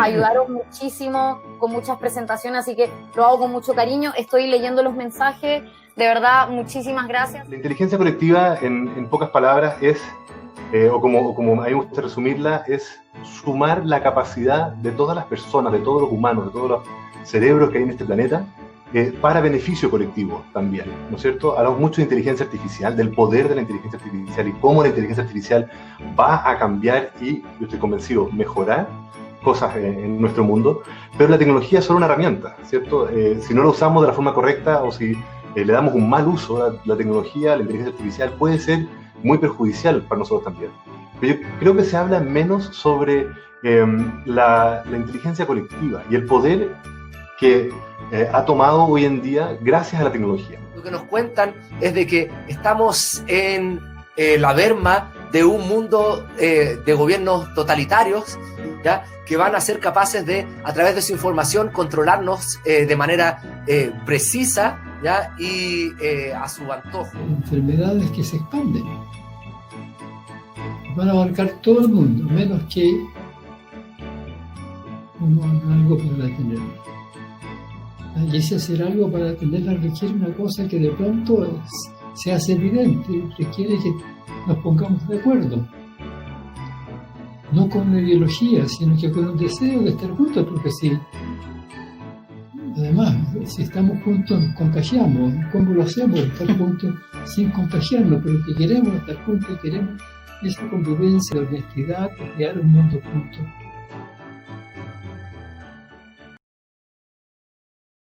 Ayudaron muchísimo con muchas presentaciones, así que lo hago con mucho cariño. Estoy leyendo los mensajes. De verdad, muchísimas gracias. La inteligencia colectiva, en pocas palabras, es, o como a mí me gusta resumirla, es sumar la capacidad de todas las personas, de todos los humanos, de todos los cerebros que hay en este planeta, para beneficio colectivo también, ¿no es cierto? Hablamos mucho de inteligencia artificial, del poder de la inteligencia artificial y cómo la inteligencia artificial va a cambiar y, yo estoy convencido, mejorar cosas en nuestro mundo, pero la tecnología es solo una herramienta, ¿cierto? Si no la usamos de la forma correcta o si le damos un mal uso a la tecnología, la inteligencia artificial puede ser muy perjudicial para nosotros también. Pero yo creo que se habla menos sobre la inteligencia colectiva y el poder que ha tomado hoy en día gracias a la tecnología. Lo que nos cuentan es de que estamos en la berma de un mundo de gobiernos totalitarios, ¿ya? Que van a ser capaces de, a través de su información, controlarnos de manera precisa, ¿ya? Y a su antojo. Enfermedades que se expanden. Van a abarcar todo el mundo, menos que uno haga algo para detenerlo. Y ese hacer algo para detenerla requiere una cosa que de pronto se hace evidente, requiere que nos pongamos de acuerdo. No con una ideología, sino que con un deseo de estar juntos, porque además, si estamos juntos nos contagiamos. ¿Cómo lo hacemos? Estar juntos sin contagiarnos, pero que queremos estar juntos y queremos esa convivencia, la honestidad, crear un mundo juntos.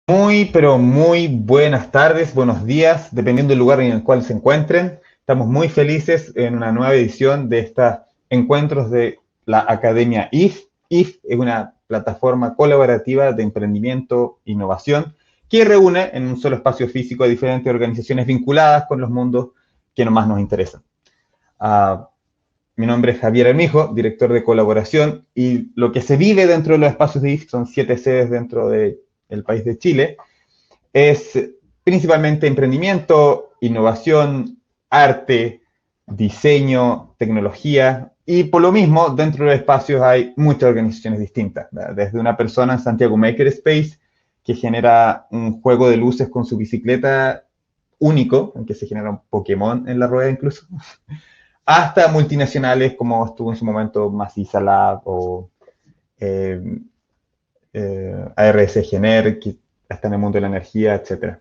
Muy, pero muy buenas tardes, buenos días, dependiendo del lugar en el cual se encuentren. Estamos muy felices en una nueva edición de estos encuentros de la Academia IF. IF es una plataforma colaborativa de emprendimiento e innovación que reúne en un solo espacio físico a diferentes organizaciones vinculadas con los mundos que más nos interesan. Mi nombre es Javier Armijo, director de colaboración, y lo que se vive dentro de los espacios de IF, son 7 sedes dentro del país de Chile, es principalmente emprendimiento, innovación, arte, diseño, tecnología, y por lo mismo, dentro de los espacios hay muchas organizaciones distintas, ¿verdad? Desde una persona en Santiago Makerspace, que genera un juego de luces con su bicicleta único, en que se genera un Pokémon en la rueda incluso, hasta multinacionales como estuvo en su momento Maciza Lab o ARS Gener, que está en el mundo de la energía, etc.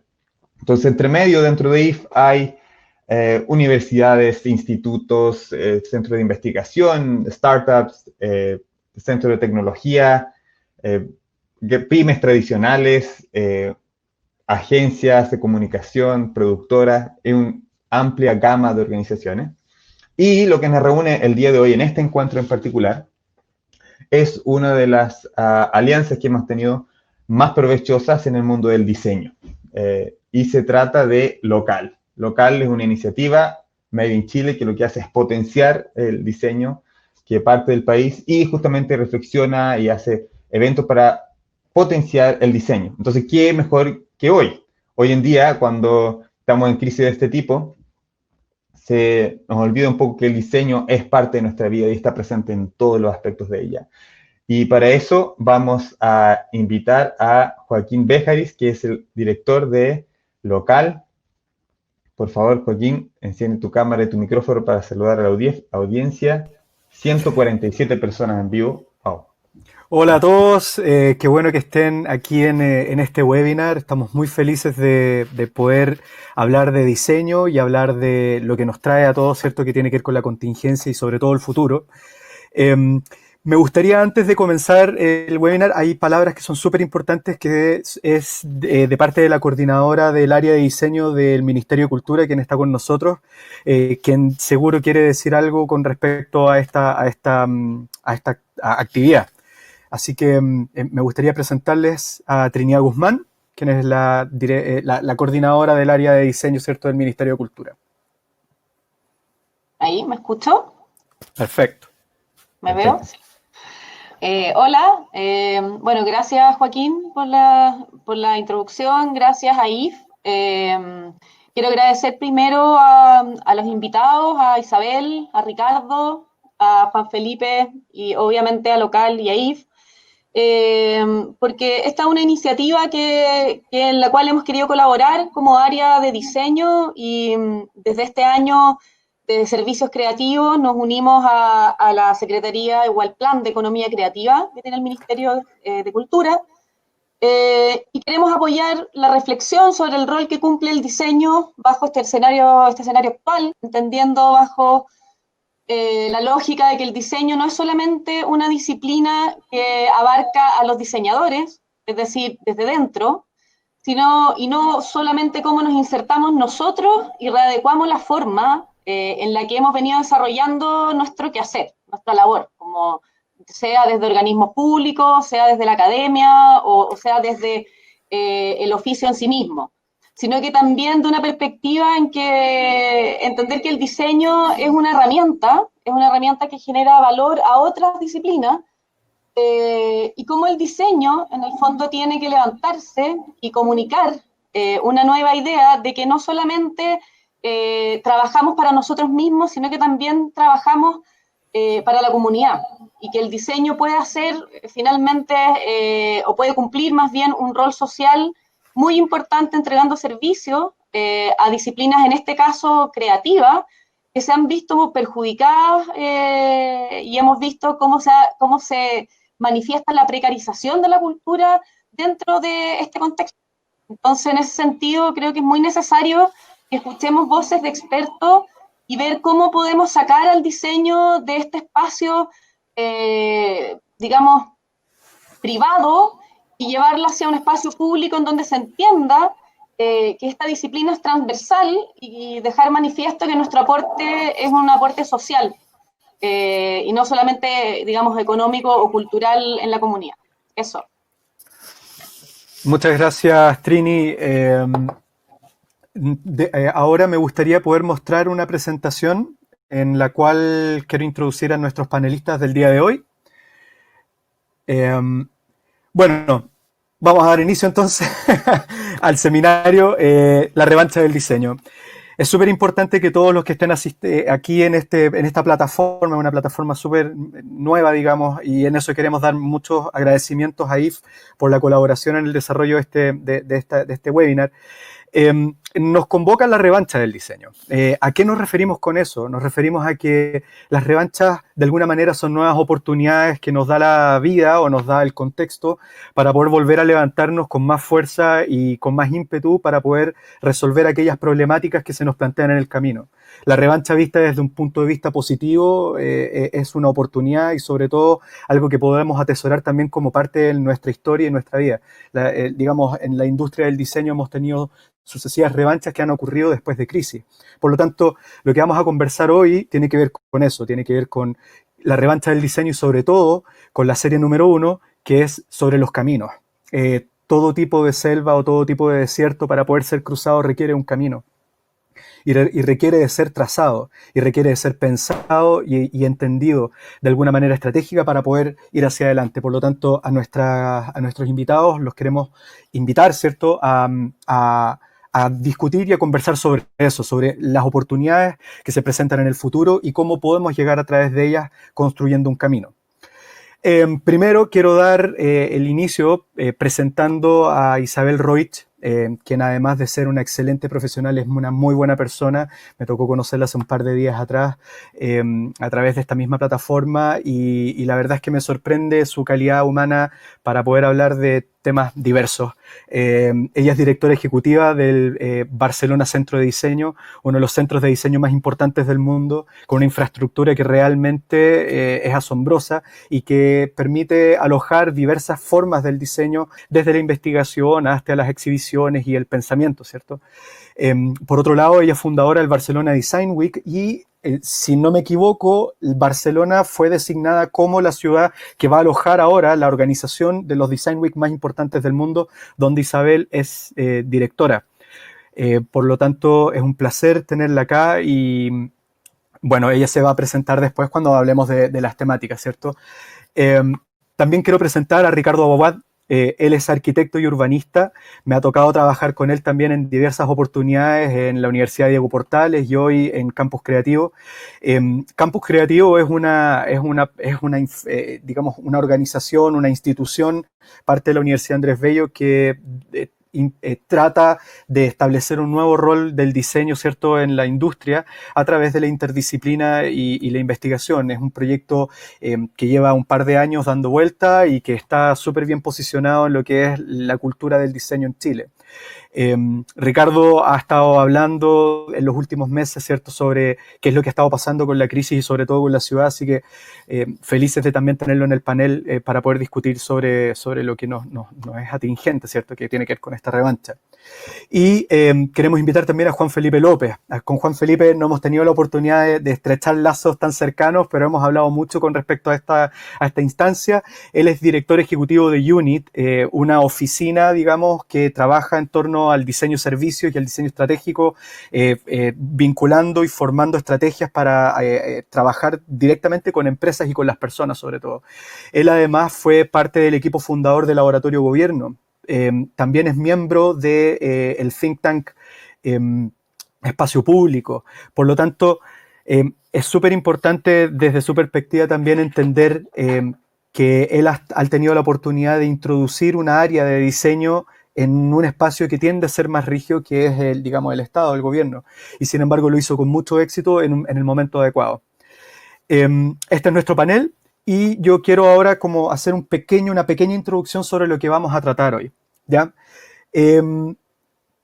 Entonces, entre medio, dentro de IF, hay universidades, institutos, centros de investigación, startups, centros de tecnología, pymes tradicionales, agencias de comunicación, productoras, una amplia gama de organizaciones. Y lo que nos reúne el día de hoy en este encuentro en particular es una de las alianzas que hemos tenido más provechosas en el mundo del diseño. Y se trata de Local. Local es una iniciativa Made in Chile que lo que hace es potenciar el diseño que parte del país y justamente reflexiona y hace eventos para potenciar el diseño. Entonces, ¿qué mejor que hoy? Hoy en día, cuando estamos en crisis de este tipo, se nos olvida un poco que el diseño es parte de nuestra vida y está presente en todos los aspectos de ella. Y para eso vamos a invitar a Joaquín Béjaris, que es el director de Local. Por favor, Joaquín, enciende tu cámara y tu micrófono para saludar a la audiencia. 147 personas en vivo. Wow. Hola a todos, qué bueno que estén aquí en este webinar. Estamos muy felices de poder hablar de diseño y hablar de lo que nos trae a todos, ¿cierto? Que tiene que ver con la contingencia y sobre todo el futuro. Me gustaría, antes de comenzar el webinar, hay palabras que son súper importantes, que es de parte de la coordinadora del área de diseño del Ministerio de Cultura, quien está con nosotros, quien seguro quiere decir algo con respecto a esta actividad. Así que me gustaría presentarles a Trinidad Guzmán, quien es la coordinadora del área de diseño, ¿cierto?, del Ministerio de Cultura. ¿Ahí? ¿Me escucho? Perfecto. ¿Me veo? Hola, bueno, gracias Joaquín por la introducción, gracias a IF. Quiero agradecer primero a los invitados, a Isabel, a Ricardo, a Juan Felipe y obviamente a Local y a IF, porque esta es una iniciativa en la cual hemos querido colaborar como área de diseño y desde este año de servicios creativos nos unimos a la Secretaría o al Plan de Economía Creativa que tiene el Ministerio de Cultura y queremos apoyar la reflexión sobre el rol que cumple el diseño bajo este escenario actual, entendiendo bajo la lógica de que el diseño no es solamente una disciplina que abarca a los diseñadores, es decir, desde dentro, y no solamente cómo nos insertamos nosotros y readecuamos la forma en la que hemos venido desarrollando nuestro quehacer, nuestra labor, como sea desde organismos públicos, sea desde la academia o sea desde el oficio en sí mismo, sino que también de una perspectiva en que entender que el diseño es una herramienta que genera valor a otras disciplinas, y cómo el diseño, en el fondo, tiene que levantarse y comunicar una nueva idea de que no solamente trabajamos para nosotros mismos, sino que también trabajamos para la comunidad, y que el diseño puede hacer finalmente, o puede cumplir más bien un rol social muy importante entregando servicios a disciplinas, en este caso creativas, que se han visto perjudicadas y hemos visto cómo se manifiesta la precarización de la cultura dentro de este contexto. Entonces, en ese sentido, creo que es muy necesario que escuchemos voces de expertos y ver cómo podemos sacar al diseño de este espacio, digamos, privado, y llevarlo hacia un espacio público en donde se entienda que esta disciplina es transversal y dejar manifiesto que nuestro aporte es un aporte social y no solamente, digamos, económico o cultural en la comunidad. Eso. Muchas gracias, Trini. Ahora me gustaría poder mostrar una presentación en la cual quiero introducir a nuestros panelistas del día de hoy. Bueno, vamos a dar inicio entonces al seminario La revancha del diseño. Es súper importante que todos los que estén aquí en esta plataforma, una plataforma súper nueva, digamos, y en eso queremos dar muchos agradecimientos a IF por la colaboración en el desarrollo de este webinar. Nos convoca la revancha del diseño. ¿A qué nos referimos con eso? Nos referimos a que las revanchas de alguna manera son nuevas oportunidades que nos da la vida o nos da el contexto para poder volver a levantarnos con más fuerza y con más ímpetu para poder resolver aquellas problemáticas que se nos plantean en el camino. La revancha vista desde un punto de vista positivo es una oportunidad y sobre todo algo que podemos atesorar también como parte de nuestra historia y nuestra vida. Digamos, en la industria del diseño hemos tenido sucesivas revanchas que han ocurrido después de crisis. Por lo tanto, lo que vamos a conversar hoy tiene que ver con eso, tiene que ver con la revancha del diseño y sobre todo con la serie número 1, que es sobre los caminos. Todo tipo de selva o todo tipo de desierto para poder ser cruzado requiere un camino. Y requiere de ser trazado, y requiere de ser pensado y entendido de alguna manera estratégica para poder ir hacia adelante. Por lo tanto, a nuestros invitados los queremos invitar, ¿cierto?, a discutir y a conversar sobre eso, sobre las oportunidades que se presentan en el futuro y cómo podemos llegar a través de ellas construyendo un camino. Primero quiero dar el inicio presentando a Isabel Roig, quien además de ser una excelente profesional es una muy buena persona. Me tocó conocerla hace un par de días atrás a través de esta misma plataforma y la verdad es que me sorprende su calidad humana para poder hablar de temas diversos. Ella es directora ejecutiva del Barcelona Centro de Diseño, uno de los centros de diseño más importantes del mundo, con una infraestructura que realmente es asombrosa y que permite alojar diversas formas del diseño, desde la investigación hasta las exhibiciones y el pensamiento, ¿cierto? Por otro lado, ella es fundadora del Barcelona Design Week y si no me equivoco, Barcelona fue designada como la ciudad que va a alojar ahora la organización de los Design Week más importantes del mundo, donde Isabel es directora. Por lo tanto, es un placer tenerla acá y, bueno, ella se va a presentar después cuando hablemos de las temáticas, ¿cierto? También quiero presentar a Ricardo Abobad. Él es arquitecto y urbanista. Me ha tocado trabajar con él también en diversas oportunidades en la Universidad Diego Portales y hoy en Campus Creativo. Campus Creativo digamos, una organización, una institución, parte de la Universidad Andrés Bello, que trata de establecer un nuevo rol del diseño, ¿cierto?, en la industria a través de la interdisciplina y la investigación. Es un proyecto que lleva un par de años dando vuelta y que está súper bien posicionado en lo que es la cultura del diseño en Chile. Ricardo ha estado hablando en los últimos meses, ¿cierto?, sobre qué es lo que ha estado pasando con la crisis y sobre todo con la ciudad, así que felices de también tenerlo en el panel para poder discutir sobre lo que nos es atingente, ¿cierto?, que tiene que ver con esta revancha. Y queremos invitar también a Juan Felipe López. Con Juan Felipe no hemos tenido la oportunidad de estrechar lazos tan cercanos, pero hemos hablado mucho con respecto a esta instancia. Él es director ejecutivo de UNIT, una oficina, digamos, que trabaja en torno al diseño servicio y al diseño estratégico, vinculando y formando estrategias para trabajar directamente con empresas y con las personas, sobre todo. Él además fue parte del equipo fundador del Laboratorio Gobierno. También es miembro del think tank Espacio Público. Por lo tanto, es súper importante desde su perspectiva también entender que él ha tenido la oportunidad de introducir una área de diseño en un espacio que tiende a ser más rígido, que es el Estado, el gobierno. Y sin embargo lo hizo con mucho éxito en el momento adecuado. Este es nuestro panel. Y yo quiero ahora como hacer una pequeña introducción sobre lo que vamos a tratar hoy, ¿ya?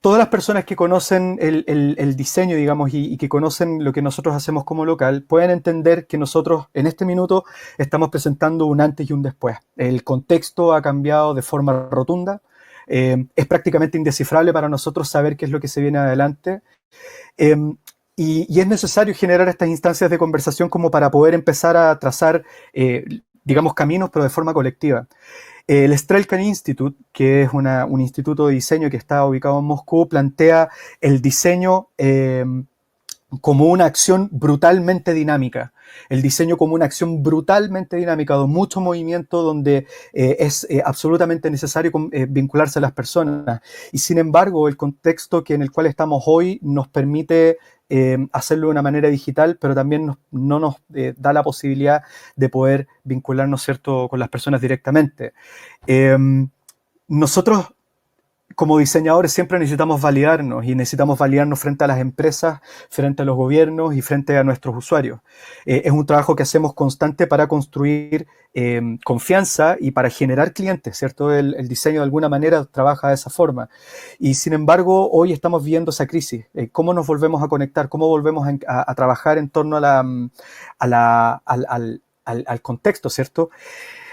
Todas las personas que conocen el diseño, digamos, y que conocen lo que nosotros hacemos como local, pueden entender que nosotros en este minuto estamos presentando un antes y un después. El contexto ha cambiado de forma rotunda. Es prácticamente indescifrable para nosotros saber qué es lo que se viene adelante. Y es necesario generar estas instancias de conversación como para poder empezar a trazar, digamos, caminos, pero de forma colectiva. El Strelkan Institute, que es un instituto de diseño que está ubicado en Moscú, plantea el diseño como una acción brutalmente dinámica. El diseño como una acción brutalmente dinámica, de mucho movimiento, donde es absolutamente necesario vincularse a las personas. Y sin embargo, el contexto en el cual estamos hoy nos permite hacerlo de una manera digital, pero también no nos da la posibilidad de poder vincularnos, ¿cierto?, con las personas directamente. Nosotros, como diseñadores, siempre necesitamos validarnos y necesitamos validarnos frente a las empresas, frente a los gobiernos y frente a nuestros usuarios. Es un trabajo que hacemos constante para construir confianza y para generar clientes, ¿cierto? El diseño de alguna manera trabaja de esa forma. Y sin embargo, hoy estamos viviendo esa crisis. ¿Cómo nos volvemos a conectar? ¿Cómo volvemos a trabajar en torno al contexto, ¿cierto?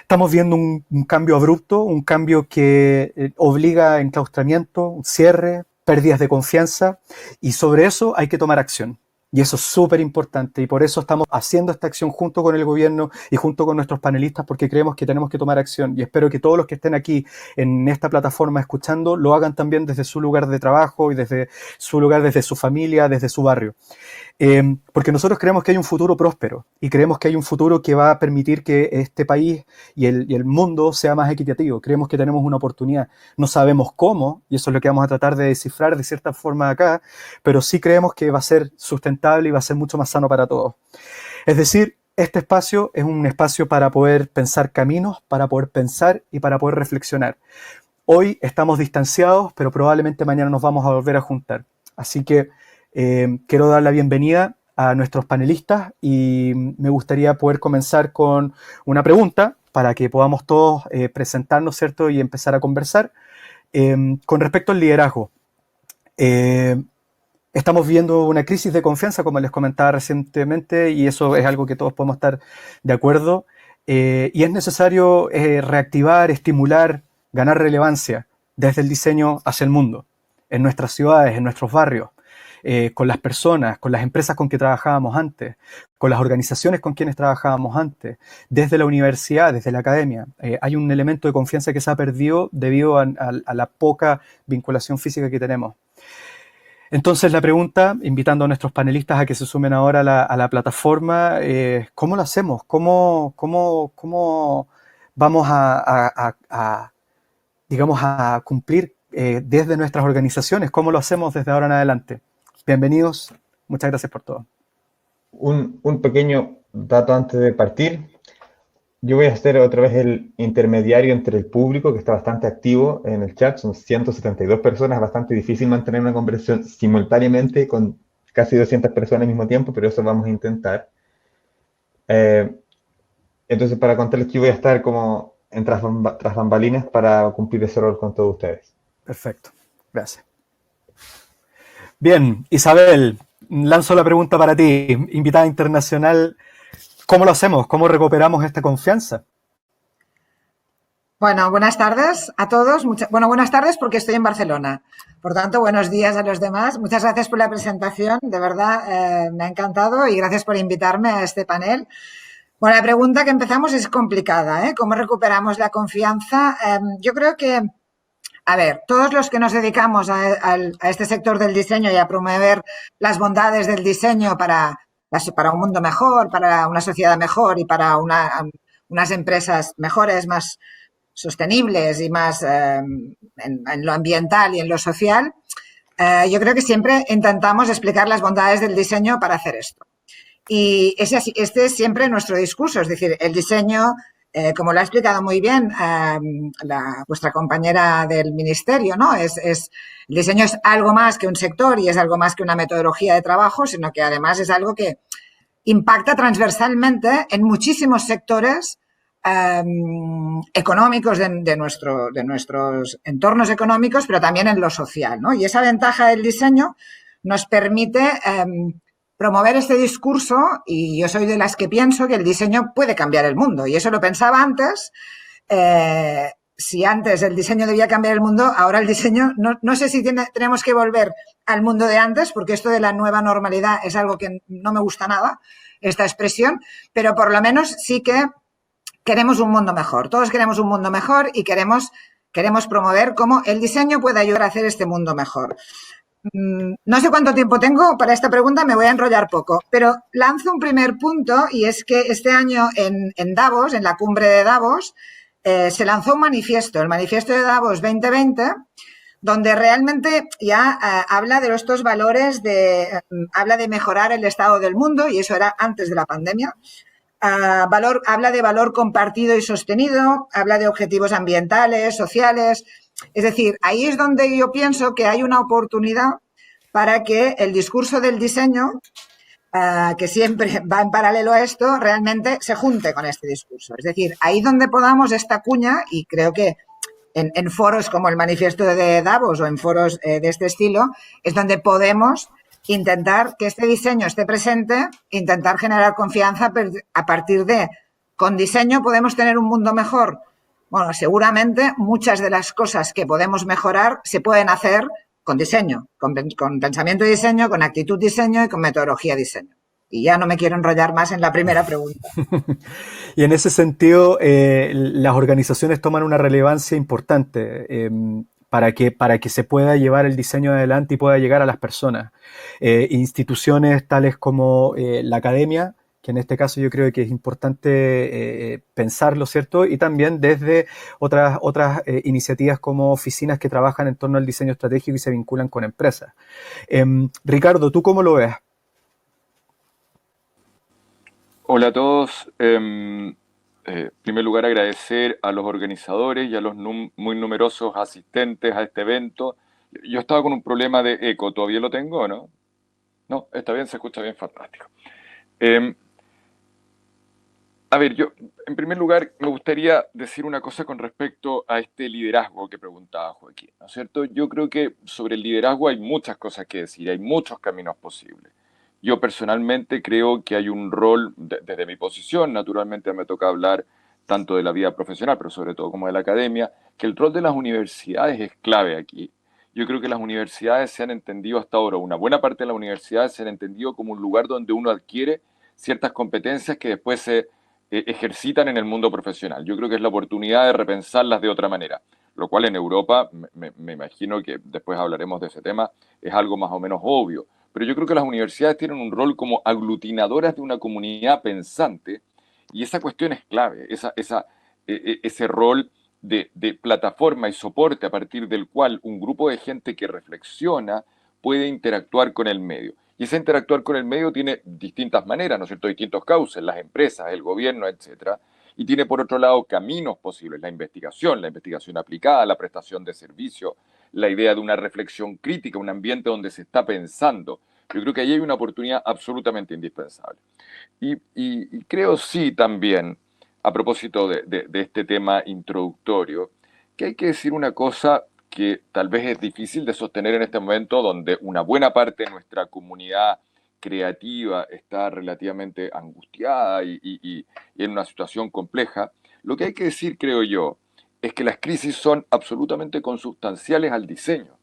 Estamos viendo un cambio abrupto, un cambio que obliga a enclaustramiento, un cierre, pérdidas de confianza, y sobre eso hay que tomar acción. Y eso es súper importante, y por eso estamos haciendo esta acción junto con el gobierno y junto con nuestros panelistas, porque creemos que tenemos que tomar acción. Y espero que todos los que estén aquí en esta plataforma escuchando lo hagan también desde su lugar de trabajo y desde su lugar, desde su familia, desde su barrio. Porque nosotros creemos que hay un futuro próspero y creemos que hay un futuro que va a permitir que este país y el mundo sea más equitativo. Creemos que tenemos una oportunidad. No sabemos cómo, y eso es lo que vamos a tratar de descifrar de cierta forma acá, pero sí creemos que va a ser sustentable y va a ser mucho más sano para todos. Es decir, este espacio es un espacio para poder pensar caminos, para poder pensar y para poder reflexionar. Hoy estamos distanciados, pero probablemente mañana nos vamos a volver a juntar. Así que quiero dar la bienvenida a nuestros panelistas y me gustaría poder comenzar con una pregunta para que podamos todos presentarnos, ¿cierto?, y empezar a conversar con respecto al liderazgo. Estamos viviendo una crisis de confianza, como les comentaba recientemente, y eso es algo que todos podemos estar de acuerdo. Y es necesario reactivar, estimular, ganar relevancia desde el diseño hacia el mundo, en nuestras ciudades, en nuestros barrios. Con las personas, con las empresas con que trabajábamos antes, con las organizaciones con quienes trabajábamos antes, desde la universidad, desde la academia. Hay un elemento de confianza que se ha perdido debido a la poca vinculación física que tenemos. Entonces la pregunta, invitando a nuestros panelistas a que se sumen ahora a la plataforma, ¿cómo lo hacemos? ¿Cómo vamos a digamos, a cumplir desde nuestras organizaciones. ¿Cómo lo hacemos desde ahora en adelante? Bienvenidos, muchas gracias por todo. Un pequeño dato antes de partir. Yo voy a ser otra vez el intermediario entre el público, que está bastante activo en el chat. Son 172 personas, bastante difícil mantener una conversación simultáneamente con casi 200 personas al mismo tiempo, pero eso vamos a intentar. Entonces, para contarles que yo voy a estar como tras bambalinas para cumplir ese rol con todos ustedes. Perfecto, gracias. Bien, Isabel, lanzo la pregunta para ti, invitada internacional. ¿Cómo lo hacemos? ¿Cómo recuperamos esta confianza? Bueno, buenas tardes a todos. Buenas tardes porque estoy en Barcelona. Por tanto, buenos días a los demás. Muchas gracias por la presentación. De verdad, me ha encantado y gracias por invitarme a este panel. Bueno, la pregunta que empezamos es complicada, ¿eh? ¿Cómo recuperamos la confianza? Yo creo que, a ver, todos los que nos dedicamos a este sector del diseño y a promover las bondades del diseño para un mundo mejor, para una sociedad mejor y para unas empresas mejores, más sostenibles y más en lo ambiental y en lo social, yo creo que siempre intentamos explicar las bondades del diseño para hacer esto. Y este es siempre nuestro discurso, es decir, el diseño, como lo ha explicado muy bien vuestra compañera del ministerio, ¿no? El diseño es algo más que un sector y es algo más que una metodología de trabajo, sino que además es algo que impacta transversalmente en muchísimos sectores económicos de nuestros entornos económicos, pero también en lo social, ¿no? Y esa ventaja del diseño nos permite promover este discurso, y yo soy de las que pienso que el diseño puede cambiar el mundo, y eso lo pensaba antes. Si antes el diseño debía cambiar el mundo, ahora el diseño, no sé si tenemos que volver al mundo de antes, porque esto de la nueva normalidad es algo que no me gusta nada, esta expresión, pero por lo menos sí que queremos un mundo mejor. Todos queremos un mundo mejor y queremos promover cómo el diseño puede ayudar a hacer este mundo mejor. No sé cuánto tiempo tengo para esta pregunta, me voy a enrollar poco, pero lanzo un primer punto, y es que este año en Davos, en la cumbre de Davos, se lanzó un manifiesto, el Manifiesto de Davos 2020, donde realmente ya habla de estos valores, habla de mejorar el estado del mundo, y eso era antes de la pandemia. Habla de valor compartido y sostenido, habla de objetivos ambientales, sociales. Es decir, ahí es donde yo pienso que hay una oportunidad para que el discurso del diseño, que siempre va en paralelo a esto, realmente se junte con este discurso. Es decir, ahí donde podamos esta cuña, y creo que en foros como el Manifiesto de Davos o en foros de este estilo, es donde podemos intentar que este diseño esté presente, intentar generar confianza a partir de, con diseño podemos tener un mundo mejor. Bueno, seguramente muchas de las cosas que podemos mejorar se pueden hacer con diseño, con pensamiento de diseño, con actitud diseño y con metodología diseño. Y ya no me quiero enrollar más en la primera pregunta. Y en ese sentido, las organizaciones toman una relevancia importante para que se pueda llevar el diseño adelante y pueda llegar a las personas. Instituciones tales como la academia, que en este caso yo creo que es importante pensarlo, ¿cierto? Y también desde otras iniciativas como oficinas que trabajan en torno al diseño estratégico y se vinculan con empresas. Ricardo, ¿tú cómo lo ves? Hola a todos. En primer lugar, agradecer a los organizadores y a los muy numerosos asistentes a este evento. Yo estaba con un problema de eco, ¿todavía lo tengo o no? No, está bien, se escucha bien, fantástico. A ver, yo en primer lugar me gustaría decir una cosa con respecto a este liderazgo que preguntaba Joaquín, ¿no es cierto? Yo creo que sobre el liderazgo hay muchas cosas que decir, hay muchos caminos posibles. Yo personalmente creo que hay un rol, desde mi posición, naturalmente me toca hablar tanto de la vida profesional, pero sobre todo como de la academia, que el rol de las universidades es clave aquí. Yo creo que las universidades se han entendido hasta ahora, una buena parte de las universidades se han entendido como un lugar donde uno adquiere ciertas competencias que después se ejercitan en el mundo profesional. Yo creo que es la oportunidad de repensarlas de otra manera, lo cual en Europa, me imagino que después hablaremos de ese tema, es algo más o menos obvio. Pero yo creo que las universidades tienen un rol como aglutinadoras de una comunidad pensante, y esa cuestión es clave, ese rol de plataforma y soporte a partir del cual un grupo de gente que reflexiona puede interactuar con el medio. Y ese interactuar con el medio tiene distintas maneras, ¿no es cierto? Distintos cauces, las empresas, el gobierno, etcétera. Y tiene, por otro lado, caminos posibles, la investigación aplicada, la prestación de servicios, la idea de una reflexión crítica, un ambiente donde se está pensando. Yo creo que ahí hay una oportunidad absolutamente indispensable. Y creo sí también, a propósito de este tema introductorio, que hay que decir una cosa que tal vez es difícil de sostener en este momento, donde una buena parte de nuestra comunidad creativa está relativamente angustiada y en una situación compleja. Lo que hay que decir, creo yo, es que las crisis son absolutamente consubstanciales al diseño.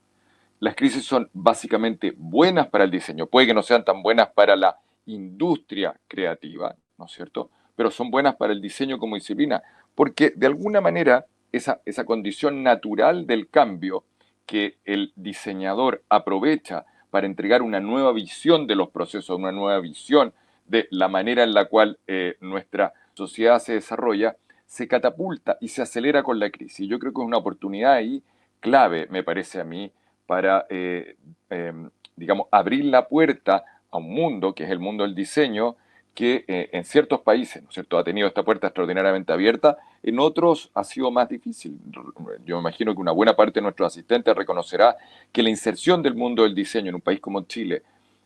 Las crisis son básicamente buenas para el diseño. Puede que no sean tan buenas para la industria creativa, ¿no es cierto? Pero son buenas para el diseño como disciplina, porque de alguna manera esa condición natural del cambio que el diseñador aprovecha para entregar una nueva visión de los procesos, una nueva visión de la manera en la cual nuestra sociedad se desarrolla, se catapulta y se acelera con la crisis. Yo creo que es una oportunidad ahí clave, me parece a mí, para, digamos, abrir la puerta a un mundo, que es el mundo del diseño, que en ciertos países, ¿no es cierto?, ha tenido esta puerta extraordinariamente abierta, en otros ha sido más difícil. Yo me imagino que una buena parte de nuestros asistentes reconocerá que la inserción del mundo del diseño en un país como Chile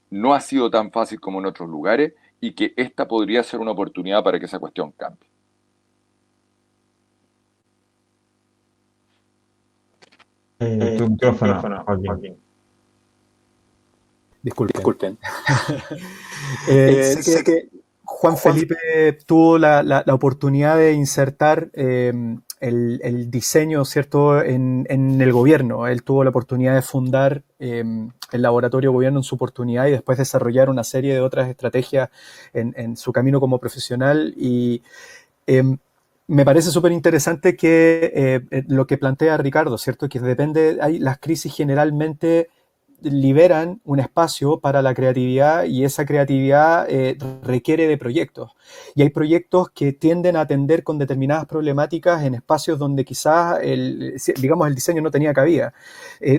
no ha sido tan fácil como en otros lugares y que esta podría ser una oportunidad para que esa cuestión cambie. Tu micrófono, Joaquín. Disculpen. Sé que Juan Felipe tuvo la oportunidad de insertar el diseño, ¿cierto?, en el gobierno. Él tuvo la oportunidad de fundar el laboratorio gobierno en su oportunidad y después desarrollar una serie de otras estrategias en su camino como profesional. Y me parece súper interesante que lo que plantea Ricardo, ¿cierto?, que las crisis generalmente liberan un espacio para la creatividad y esa creatividad requiere de proyectos. Y hay proyectos que tienden a atender con determinadas problemáticas en espacios donde quizás el diseño no tenía cabida.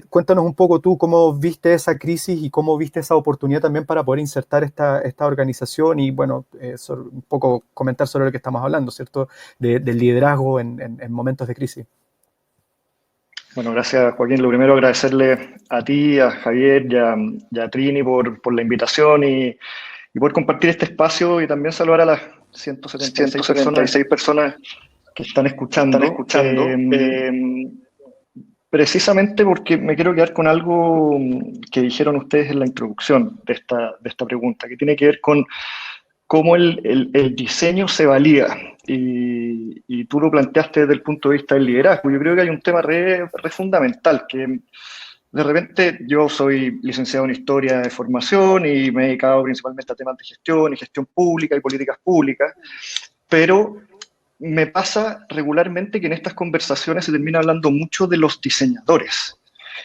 Cuéntanos un poco tú cómo viste esa crisis y cómo viste esa oportunidad también para poder insertar esta organización y, bueno, un poco comentar sobre lo que estamos hablando, ¿cierto?, del liderazgo en momentos de crisis. Bueno, gracias, Joaquín. Lo primero, agradecerle a ti, a Javier y a Trini por la invitación y por compartir este espacio y también saludar a las 176 personas que están escuchando. Precisamente porque me quiero quedar con algo que dijeron ustedes en la introducción de esta pregunta, que tiene que ver con cómo el diseño se valida. Y tú lo planteaste desde el punto de vista del liderazgo. Yo creo que hay un tema re fundamental, que de repente yo soy licenciado en Historia de formación y me he dedicado principalmente a temas de gestión y gestión pública y políticas públicas, pero me pasa regularmente que en estas conversaciones se termina hablando mucho de los diseñadores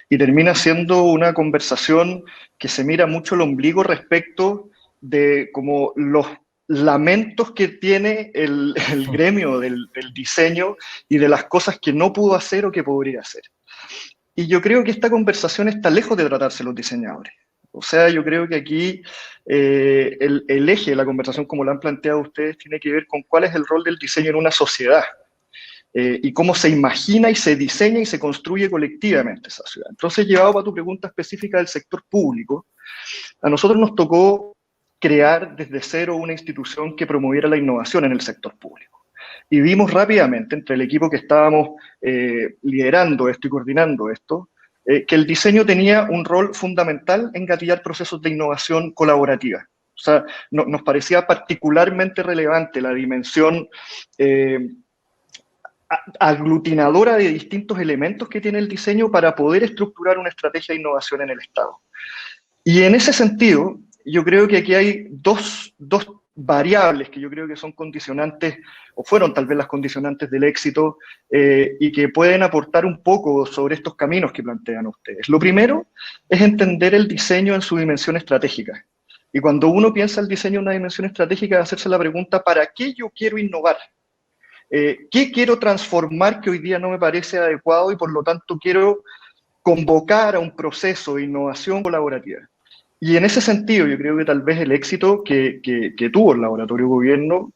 y termina siendo una conversación que se mira mucho el ombligo respecto de como los lamentos que tiene el gremio del diseño y de las cosas que no pudo hacer o que podría hacer. Y yo creo que esta conversación está lejos de tratarse los diseñadores. O sea, yo creo que aquí el eje de la conversación, como lo han planteado ustedes, tiene que ver con cuál es el rol del diseño en una sociedad y cómo se imagina y se diseña y se construye colectivamente esa ciudad. Entonces, llevado para tu pregunta específica del sector público, a nosotros nos tocó crear desde cero una institución que promoviera la innovación en el sector público. Y vimos rápidamente, entre el equipo que estábamos liderando esto y coordinando esto, que el diseño tenía un rol fundamental en gatillar procesos de innovación colaborativa. O sea, nos parecía particularmente relevante la dimensión aglutinadora de distintos elementos que tiene el diseño para poder estructurar una estrategia de innovación en el Estado. Y en ese sentido, yo creo que aquí hay dos variables que yo creo que son condicionantes, o fueron tal vez las condicionantes del éxito, y que pueden aportar un poco sobre estos caminos que plantean ustedes. Lo primero es entender el diseño en su dimensión estratégica. Y cuando uno piensa el diseño en una dimensión estratégica, es hacerse la pregunta, ¿para qué yo quiero innovar? ¿Qué quiero transformar que hoy día no me parece adecuado y por lo tanto quiero convocar a un proceso de innovación colaborativa? Y en ese sentido, yo creo que tal vez el éxito que tuvo el Laboratorio Gobierno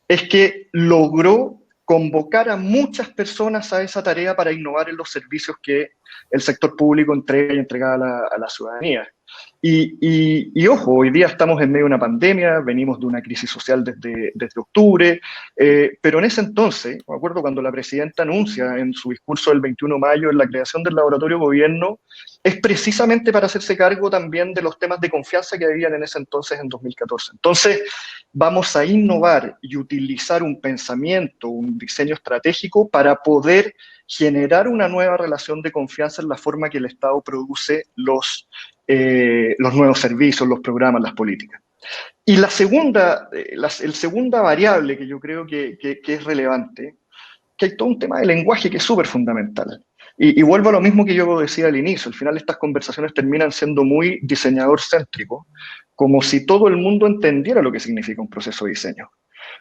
es que logró convocar a muchas personas a esa tarea para innovar en los servicios que el sector público entrega y entrega a la ciudadanía. Y ojo, hoy día estamos en medio de una pandemia, venimos de una crisis social desde octubre, pero en ese entonces, me acuerdo cuando la presidenta anuncia en su discurso del 21 de mayo en la creación del Laboratorio Gobierno, es precisamente para hacerse cargo también de los temas de confianza que habían en ese entonces, en 2014. Entonces, vamos a innovar y utilizar un pensamiento, un diseño estratégico para poder generar una nueva relación de confianza en la forma que el Estado produce los nuevos servicios, los programas, las políticas. Y la segunda variable que yo creo que es relevante, que hay todo un tema de lenguaje que es súper fundamental. Y vuelvo a lo mismo que yo decía al inicio, al final estas conversaciones terminan siendo muy diseñador céntrico, como si todo el mundo entendiera lo que significa un proceso de diseño.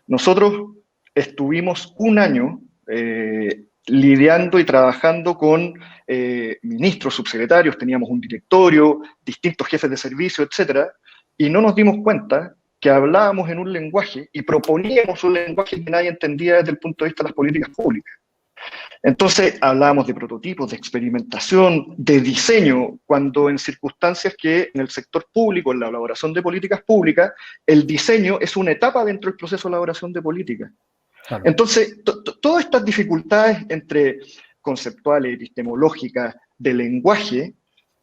Nosotros estuvimos un año lidiando y trabajando con ministros, subsecretarios, teníamos un directorio, distintos jefes de servicio, etcétera, y no nos dimos cuenta que hablábamos en un lenguaje y proponíamos un lenguaje que nadie entendía desde el punto de vista de las políticas públicas. Entonces hablábamos de prototipos, de experimentación, de diseño, cuando en circunstancias que en el sector público, en la elaboración de políticas públicas, el diseño es una etapa dentro del proceso de elaboración de políticas. Claro. Entonces, todas estas dificultades entre conceptuales, epistemológicas, de lenguaje,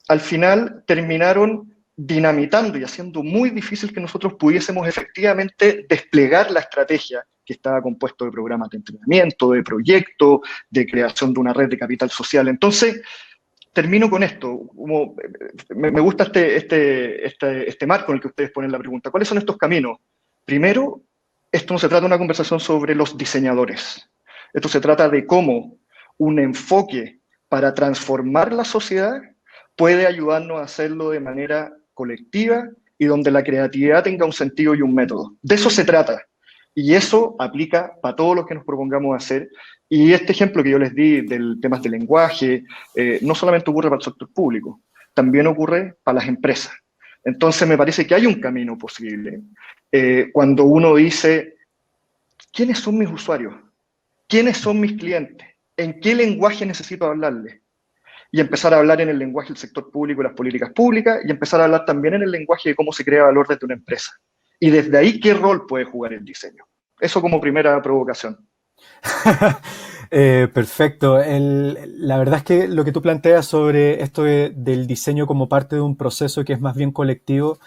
al final terminaron dinamitando y haciendo muy difícil que nosotros pudiésemos efectivamente desplegar la estrategia que estaba compuesto de programas de entrenamiento, de proyectos, de creación de una red de capital social. Entonces, termino con esto. Me gusta este marco en el que ustedes ponen la pregunta. ¿Cuáles son estos caminos? Primero, esto no se trata de una conversación sobre los diseñadores. Esto se trata de cómo un enfoque para transformar la sociedad puede ayudarnos a hacerlo de manera colectiva y donde la creatividad tenga un sentido y un método. De eso se trata. Y eso aplica para todo lo que nos propongamos hacer. Y este ejemplo que yo les di del temas de lenguaje, no solamente ocurre para el sector público, también ocurre para las empresas. Entonces me parece que hay un camino posible cuando uno dice, ¿quiénes son mis usuarios? ¿Quiénes son mis clientes? ¿En qué lenguaje necesito hablarles? Y empezar a hablar en el lenguaje del sector público y las políticas públicas, y empezar a hablar también en el lenguaje de cómo se crea valor desde una empresa. Y desde ahí, ¿qué rol puede jugar el diseño? Eso como primera provocación. Perfecto. La verdad es que lo que tú planteas sobre esto del diseño como parte de un proceso que es más bien colectivo,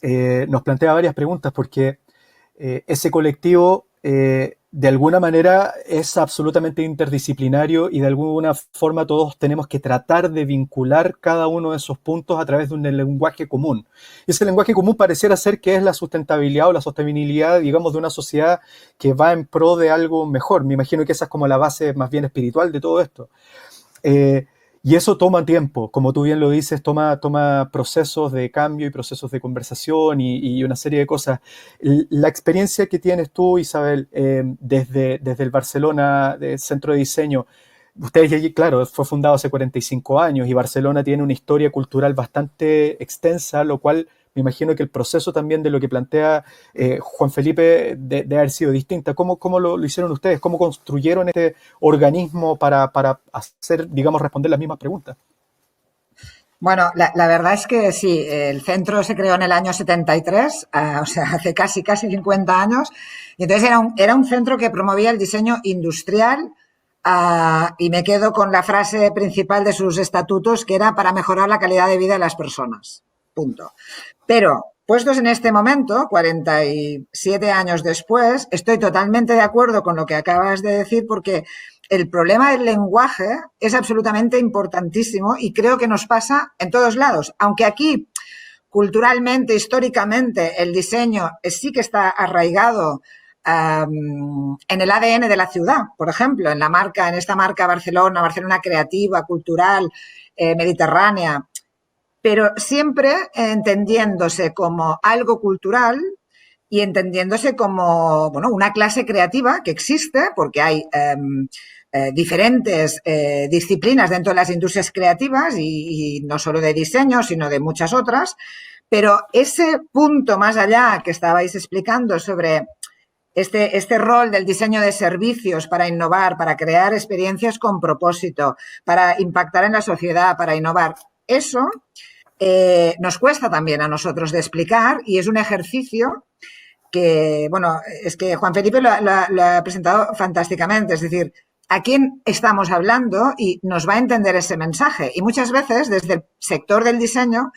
nos plantea varias preguntas, porque ese colectivo de alguna manera es absolutamente interdisciplinario y de alguna forma todos tenemos que tratar de vincular cada uno de esos puntos a través de un lenguaje común. Ese lenguaje común pareciera ser que es la sustentabilidad o la sostenibilidad, digamos, de una sociedad que va en pro de algo mejor. Me imagino que esa es como la base más bien espiritual de todo esto. Y eso toma tiempo, como tú bien lo dices, toma procesos de cambio y procesos de conversación y una serie de cosas. La experiencia que tienes tú, Isabel, desde el Barcelona Centro de Diseño, ustedes, claro, fue fundado hace 45 años y Barcelona tiene una historia cultural bastante extensa, lo cual me imagino que el proceso también de lo que plantea Juan Felipe debe haber sido distinta. ¿Cómo lo hicieron ustedes? ¿Cómo construyeron este organismo para hacer, digamos, responder las mismas preguntas? Bueno, la verdad es que sí, el centro se creó en el año 73, o sea, hace casi 50 años, y entonces era un centro que promovía el diseño industrial, y me quedo con la frase principal de sus estatutos, que era para mejorar la calidad de vida de las personas. Punto. Pero, puestos en este momento, 47 años después, estoy totalmente de acuerdo con lo que acabas de decir, porque el problema del lenguaje es absolutamente importantísimo y creo que nos pasa en todos lados. Aunque aquí, culturalmente, históricamente, el diseño sí que está arraigado en el ADN de la ciudad, por ejemplo, en esta marca Barcelona creativa, cultural, mediterránea, pero siempre entendiéndose como algo cultural y entendiéndose como, bueno, una clase creativa que existe porque hay diferentes disciplinas dentro de las industrias creativas y no solo de diseño, sino de muchas otras, pero ese punto más allá que estabais explicando sobre este rol del diseño de servicios para innovar, para crear experiencias con propósito, para impactar en la sociedad, para innovar, eso nos cuesta también a nosotros de explicar y es un ejercicio que, bueno, es que Juan Felipe lo ha presentado fantásticamente, es decir, a quién estamos hablando y nos va a entender ese mensaje. Y muchas veces desde el sector del diseño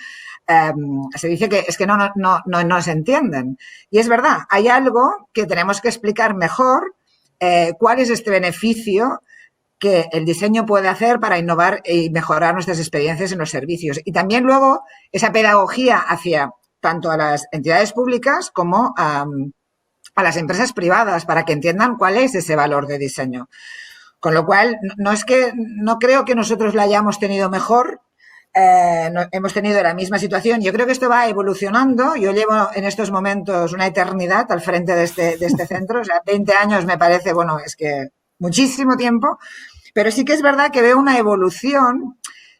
se dice que es que no se entienden. Y es verdad, hay algo que tenemos que explicar mejor, cuál es este beneficio que el diseño puede hacer para innovar y mejorar nuestras experiencias en los servicios. Y también luego esa pedagogía hacia tanto a las entidades públicas como a las empresas privadas para que entiendan cuál es ese valor de diseño. Con lo cual, no creo que nosotros la hayamos tenido mejor, hemos tenido la misma situación. Yo creo que esto va evolucionando. Yo llevo en estos momentos una eternidad al frente de este centro. O sea, 20 años me parece, bueno, es que muchísimo tiempo. Pero sí que es verdad que veo una evolución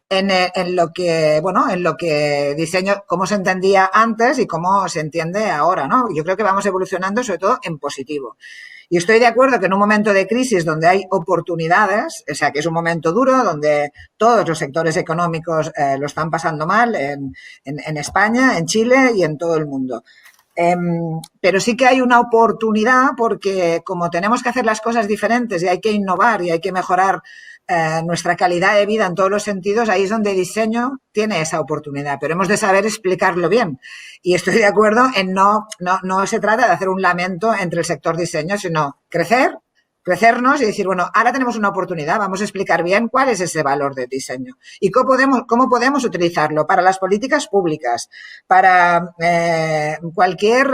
en lo que diseño, cómo se entendía antes y cómo se entiende ahora, ¿no? Yo creo que vamos evolucionando sobre todo en positivo. Y estoy de acuerdo que en un momento de crisis donde hay oportunidades, o sea, que es un momento duro, donde todos los sectores económicos lo están pasando mal en España, en Chile y en todo el mundo. Pero sí que hay una oportunidad porque como tenemos que hacer las cosas diferentes y hay que innovar y hay que mejorar nuestra calidad de vida en todos los sentidos, ahí es donde el diseño tiene esa oportunidad, pero hemos de saber explicarlo bien. Y estoy de acuerdo en no se trata de hacer un lamento entre el sector diseño, sino crecernos y decir, bueno, ahora tenemos una oportunidad, vamos a explicar bien cuál es ese valor del diseño y cómo podemos utilizarlo para las políticas públicas, para cualquier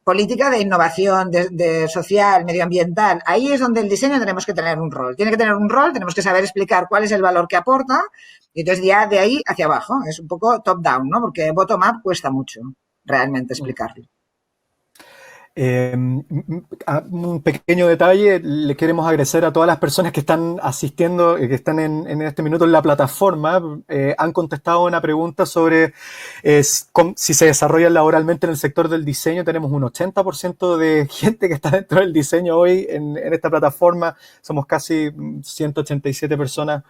política de innovación, de social, medioambiental. Ahí es donde el diseño tenemos que tener un rol. Tiene que tener un rol, tenemos que saber explicar cuál es el valor que aporta y entonces ya de ahí hacia abajo. Es un poco top-down, ¿no? Porque bottom-up cuesta mucho realmente explicarlo. Un pequeño detalle, le queremos agradecer a todas las personas que están asistiendo, que están en este minuto en la plataforma. Han contestado una pregunta sobre si se desarrollan laboralmente en el sector del diseño. Tenemos un 80% de gente que está dentro del diseño hoy en esta plataforma. Somos casi 187 personas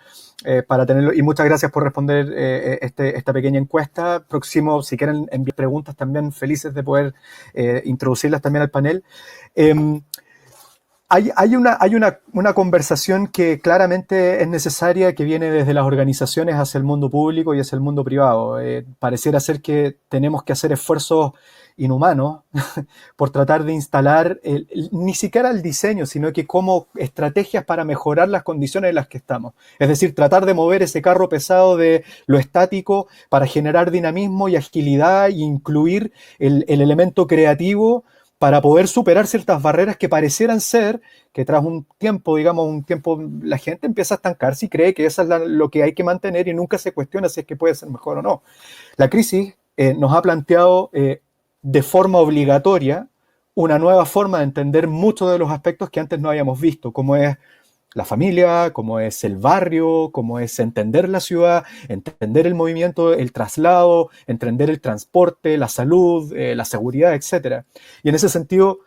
para tenerlo. Y muchas gracias por responder esta pequeña encuesta. Próximo, si quieren enviar preguntas, también felices de poder introducirlas también al panel. Hay una conversación que claramente es necesaria, que viene desde las organizaciones hacia el mundo público y hacia el mundo privado. Pareciera ser que tenemos que hacer esfuerzos inhumanos por tratar de instalar ni siquiera el diseño, sino que como estrategias para mejorar las condiciones en las que estamos. Es decir, tratar de mover ese carro pesado de lo estático para generar dinamismo y agilidad e incluir el elemento creativo para poder superar ciertas barreras que parecieran ser que tras un tiempo, la gente empieza a estancarse y cree que eso es lo que hay que mantener y nunca se cuestiona si es que puede ser mejor o no. La crisis nos ha planteado de forma obligatoria una nueva forma de entender muchos de los aspectos que antes no habíamos visto, como es la familia, como es el barrio, como es entender la ciudad, entender el movimiento, el traslado, entender el transporte, la salud, la seguridad, etc. Y en ese sentido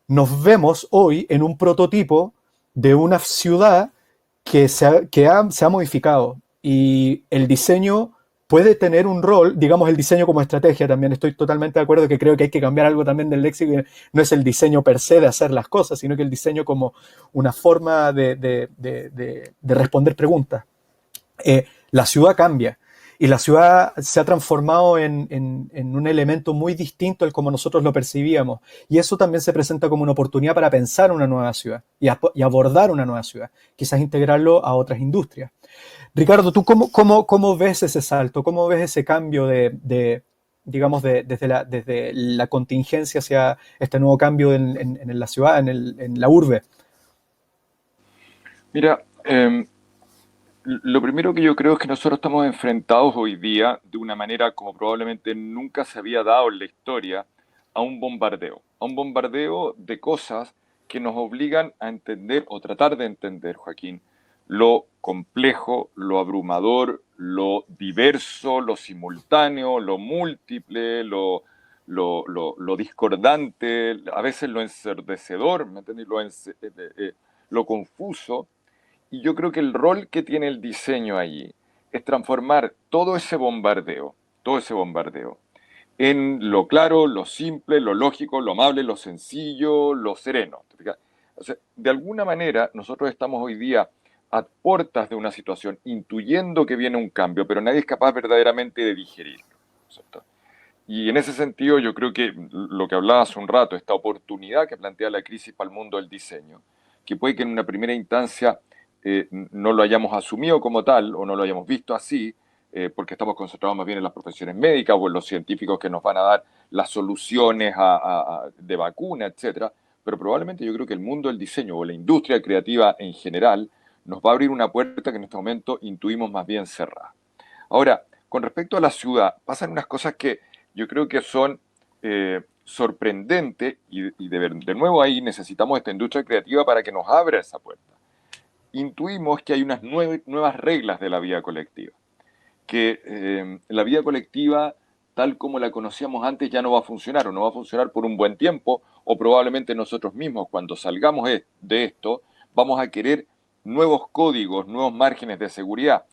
nos vemos hoy en un prototipo de una ciudad que se ha modificado y el diseño puede tener un rol, digamos el diseño como estrategia también. Estoy totalmente de acuerdo que creo que hay que cambiar algo también del léxico, que no es el diseño per se de hacer las cosas, sino que el diseño como una forma de responder preguntas. La ciudad cambia y la ciudad se ha transformado en un elemento muy distinto al como nosotros lo percibíamos, y eso también se presenta como una oportunidad para pensar una nueva ciudad y abordar una nueva ciudad, quizás integrarlo a otras industrias. Ricardo, ¿tú cómo ves ese salto? ¿Cómo ves ese cambio desde la contingencia hacia este nuevo cambio en la ciudad, en la urbe? Mira, lo primero que yo creo es que nosotros estamos enfrentados hoy día de una manera como probablemente nunca se había dado en la historia a un bombardeo de cosas que nos obligan a entender o tratar de entender, Joaquín, lo complejo, lo abrumador, lo diverso, lo simultáneo, lo múltiple, lo discordante, a veces lo ensordecedor, ¿me entiendes? Lo confuso. Y yo creo que el rol que tiene el diseño allí es transformar todo ese bombardeo, en lo claro, lo simple, lo lógico, lo amable, lo sencillo, lo sereno. ¿Te fijas? O sea, de alguna manera nosotros estamos hoy día a puertas de una situación, intuyendo que viene un cambio, pero nadie es capaz verdaderamente de digerirlo, ¿cierto? Y en ese sentido yo creo que lo que hablaba hace un rato, esta oportunidad que plantea la crisis para el mundo del diseño, que puede que en una primera instancia no lo hayamos asumido como tal o no lo hayamos visto así, porque estamos concentrados más bien en las profesiones médicas o en los científicos que nos van a dar las soluciones de vacuna, etcétera, pero probablemente yo creo que el mundo del diseño o la industria creativa en general nos va a abrir una puerta que en este momento intuimos más bien cerrada. Ahora, con respecto a la ciudad, pasan unas cosas que yo creo que son sorprendentes y de nuevo ahí necesitamos esta industria creativa para que nos abra esa puerta. Intuimos que hay unas nuevas reglas de la vida colectiva, que la vida colectiva tal como la conocíamos antes ya no va a funcionar o no va a funcionar por un buen tiempo o probablemente nosotros mismos cuando salgamos de esto vamos a querer nuevos códigos, nuevos márgenes de seguridad,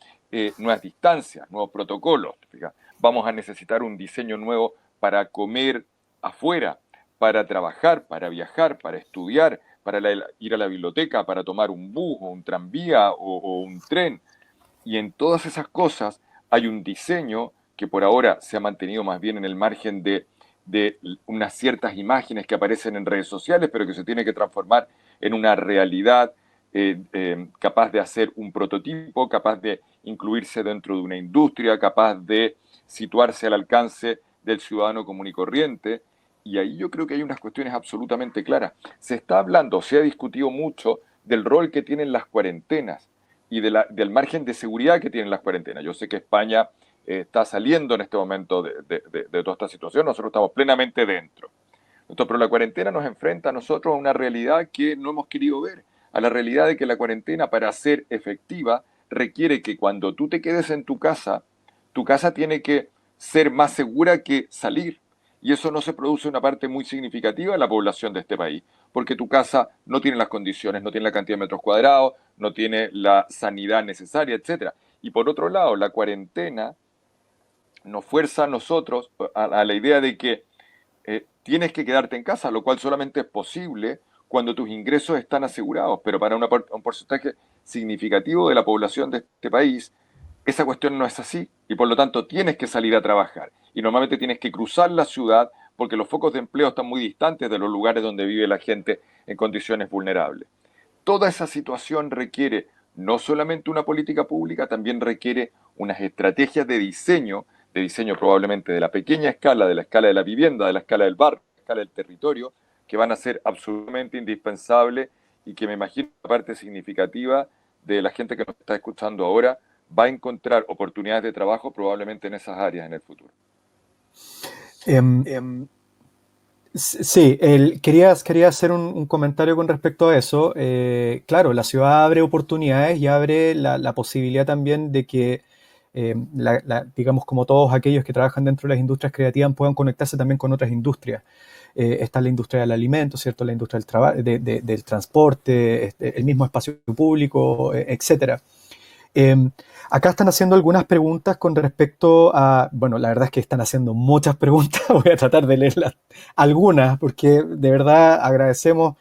nuevas distancias, nuevos protocolos. Vamos a necesitar un diseño nuevo para comer afuera, para trabajar, para viajar, para estudiar, para ir a la biblioteca, para tomar un bus o un tranvía o un tren. Y en todas esas cosas hay un diseño que por ahora se ha mantenido más bien en el margen de unas ciertas imágenes que aparecen en redes sociales, pero que se tiene que transformar en una realidad capaz de hacer un prototipo, capaz de incluirse dentro de una industria, capaz de situarse al alcance del ciudadano común y corriente. Y ahí yo creo que hay unas cuestiones absolutamente claras. Se está hablando, se ha discutido mucho del rol que tienen las cuarentenas y del margen de seguridad que tienen las cuarentenas. Yo sé que España está saliendo en este momento de toda esta situación, nosotros estamos plenamente dentro. Entonces, pero la cuarentena nos enfrenta a nosotros a una realidad que no hemos querido ver, a la realidad de que la cuarentena para ser efectiva requiere que cuando tú te quedes en tu casa tiene que ser más segura que salir. Y eso no se produce en una parte muy significativa de la población de este país, porque tu casa no tiene las condiciones, no tiene la cantidad de metros cuadrados, no tiene la sanidad necesaria, etc. Y por otro lado, la cuarentena nos fuerza a nosotros a la idea de que tienes que quedarte en casa, lo cual solamente es posible cuando tus ingresos están asegurados, pero para un porcentaje significativo de la población de este país, esa cuestión no es así y por lo tanto tienes que salir a trabajar y normalmente tienes que cruzar la ciudad porque los focos de empleo están muy distantes de los lugares donde vive la gente en condiciones vulnerables. Toda esa situación requiere no solamente una política pública, también requiere unas estrategias de diseño probablemente de la pequeña escala, de la escala de la vivienda, de la escala del barrio, de la escala del territorio, que van a ser absolutamente indispensables y que me imagino la parte significativa de la gente que nos está escuchando ahora va a encontrar oportunidades de trabajo probablemente en esas áreas en el futuro. Sí, quería hacer un comentario con respecto a eso. Claro, la ciudad abre oportunidades y abre la posibilidad también de que, digamos, como todos aquellos que trabajan dentro de las industrias creativas puedan conectarse también con otras industrias. Está la industria del alimento, ¿cierto? La industria del transporte, el mismo espacio público, etcétera. Acá están haciendo algunas preguntas con respecto a, bueno, la verdad es que están haciendo muchas preguntas, voy a tratar de leerlas algunas, porque de verdad agradecemos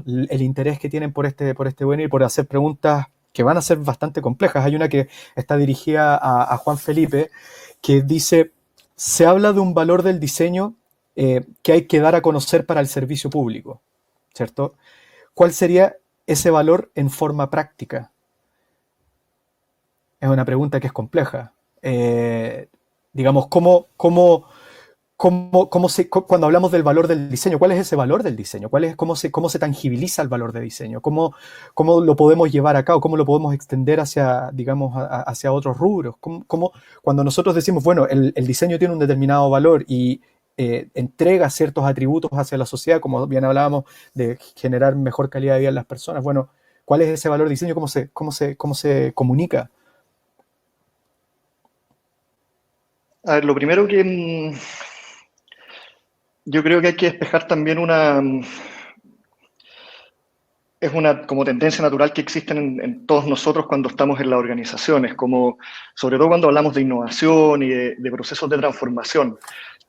el interés que tienen por este webinar y por hacer preguntas que van a ser bastante complejas. Hay una que está dirigida a Juan Felipe, que dice: se habla de un valor del diseño que hay que dar a conocer para el servicio público, ¿cierto? ¿Cuál sería ese valor en forma práctica? Es una pregunta que es compleja. Digamos, ¿cómo cuando hablamos del valor del diseño, ¿cuál es ese valor del diseño? ¿Cómo se tangibiliza el valor de diseño? ¿Cómo lo podemos llevar a cabo? ¿Cómo lo podemos extender hacia, digamos, hacia otros rubros? Cuando nosotros decimos, bueno, el diseño tiene un determinado valor y entrega ciertos atributos hacia la sociedad, como bien hablábamos, de generar mejor calidad de vida en las personas, bueno, ¿cuál es ese valor de diseño? ¿Cómo se comunica? A ver, lo primero que yo creo que hay que despejar también es una como tendencia natural que existe en todos nosotros cuando estamos en las organizaciones, como sobre todo cuando hablamos de innovación y de procesos de transformación,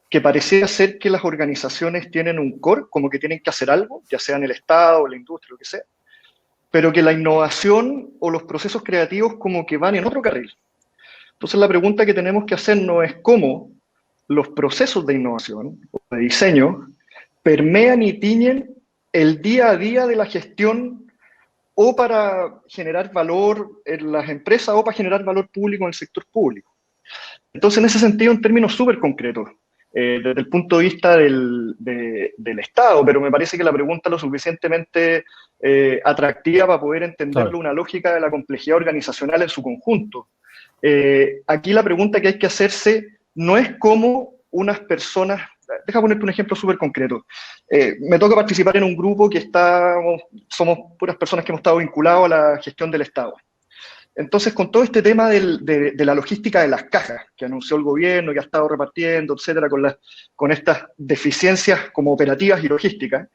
que pareciera ser que las organizaciones tienen un core, como que tienen que hacer algo, ya sea en el Estado, en la industria, lo que sea, pero que la innovación o los procesos creativos como que van en otro carril. Entonces la pregunta que tenemos que hacernos es cómo los procesos de innovación o de diseño permean y tiñen el día a día de la gestión o para generar valor en las empresas o para generar valor público en el sector público. Entonces, en ese sentido, en términos súper concretos, desde el punto de vista del Estado, pero me parece que la pregunta es lo suficientemente atractiva para poder entenderlo, Claro. una lógica de la complejidad organizacional en su conjunto. Aquí la pregunta que hay que hacerse no es cómo unas personas, deja ponerte un ejemplo súper concreto. Me toca participar en un grupo que somos puras personas que hemos estado vinculados a la gestión del Estado. Entonces, con todo este tema de la logística de las cajas que anunció el gobierno, que ha estado repartiendo, etcétera, con estas deficiencias como operativas y logísticas,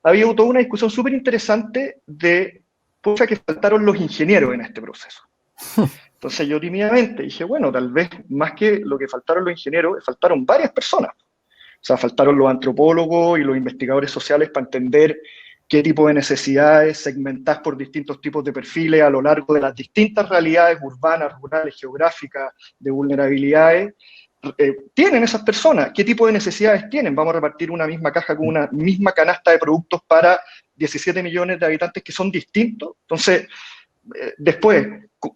ha habido toda una discusión súper interesante de pucha que faltaron los ingenieros en este proceso. Entonces yo tímidamente dije, bueno, tal vez más que lo que faltaron los ingenieros, faltaron varias personas. O sea, faltaron los antropólogos y los investigadores sociales para entender qué tipo de necesidades segmentadas por distintos tipos de perfiles a lo largo de las distintas realidades urbanas, rurales, geográficas, de vulnerabilidades, tienen esas personas, qué tipo de necesidades tienen. Vamos a repartir una misma caja con una misma canasta de productos para 17 millones de habitantes que son distintos. Entonces, después,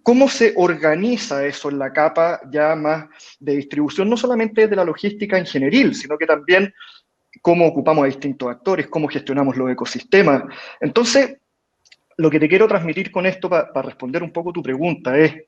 ¿cómo se organiza eso en la capa ya más de distribución? No solamente de la logística ingenieril, sino que también cómo ocupamos a distintos actores, cómo gestionamos los ecosistemas. Entonces, lo que te quiero transmitir con esto, para responder un poco tu pregunta, es,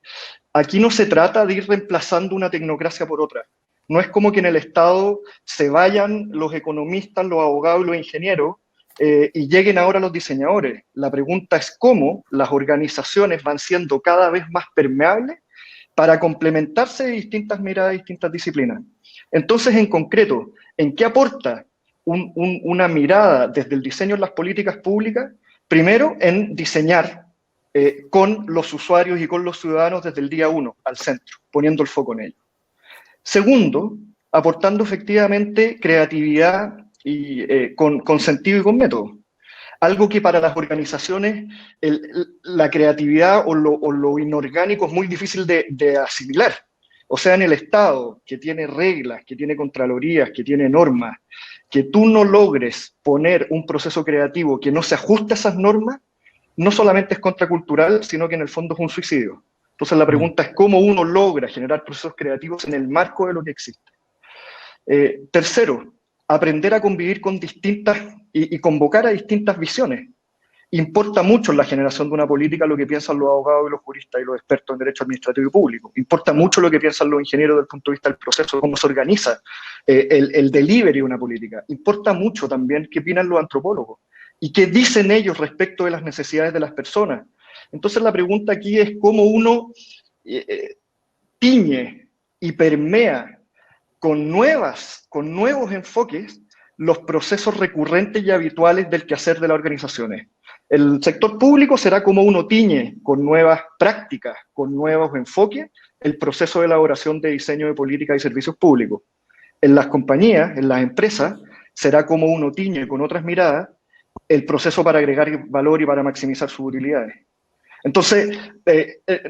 aquí no se trata de ir reemplazando una tecnocracia por otra. No es como que en el Estado se vayan los economistas, los abogados y los ingenieros, y lleguen ahora los diseñadores. La pregunta es cómo las organizaciones van siendo cada vez más permeables para complementarse de distintas miradas, distintas disciplinas. Entonces, en concreto, ¿en qué aporta una mirada desde el diseño en las políticas públicas? Primero, en diseñar con los usuarios y con los ciudadanos desde el día 1 al centro, poniendo el foco en ello. Segundo, aportando efectivamente creatividad y con sentido y con método. Algo que para las organizaciones la creatividad o lo inorgánico es muy difícil de asimilar. O sea, en el Estado, que tiene reglas, que tiene contralorías, que tiene normas, que tú no logres poner un proceso creativo que no se ajuste a esas normas, no solamente es contracultural, sino que en el fondo es un suicidio. Entonces la pregunta es cómo uno logra generar procesos creativos en el marco de lo que existe. Tercero, aprender a convivir con distintas y convocar a distintas visiones. Importa mucho en la generación de una política lo que piensan los abogados y los juristas y los expertos en derecho administrativo y público. Importa mucho lo que piensan los ingenieros desde el punto de vista del proceso, cómo se organiza el delivery de una política. Importa mucho también qué opinan los antropólogos y qué dicen ellos respecto de las necesidades de las personas. Entonces la pregunta aquí es cómo uno tiñe y permea con nuevos enfoques los procesos recurrentes y habituales del quehacer de las organizaciones. El sector público será como uno tiñe con nuevas prácticas, con nuevos enfoques, el proceso de elaboración de diseño de políticas y servicios públicos. En las compañías, en las empresas, será como uno tiñe con otras miradas el proceso para agregar valor y para maximizar sus utilidades. Entonces,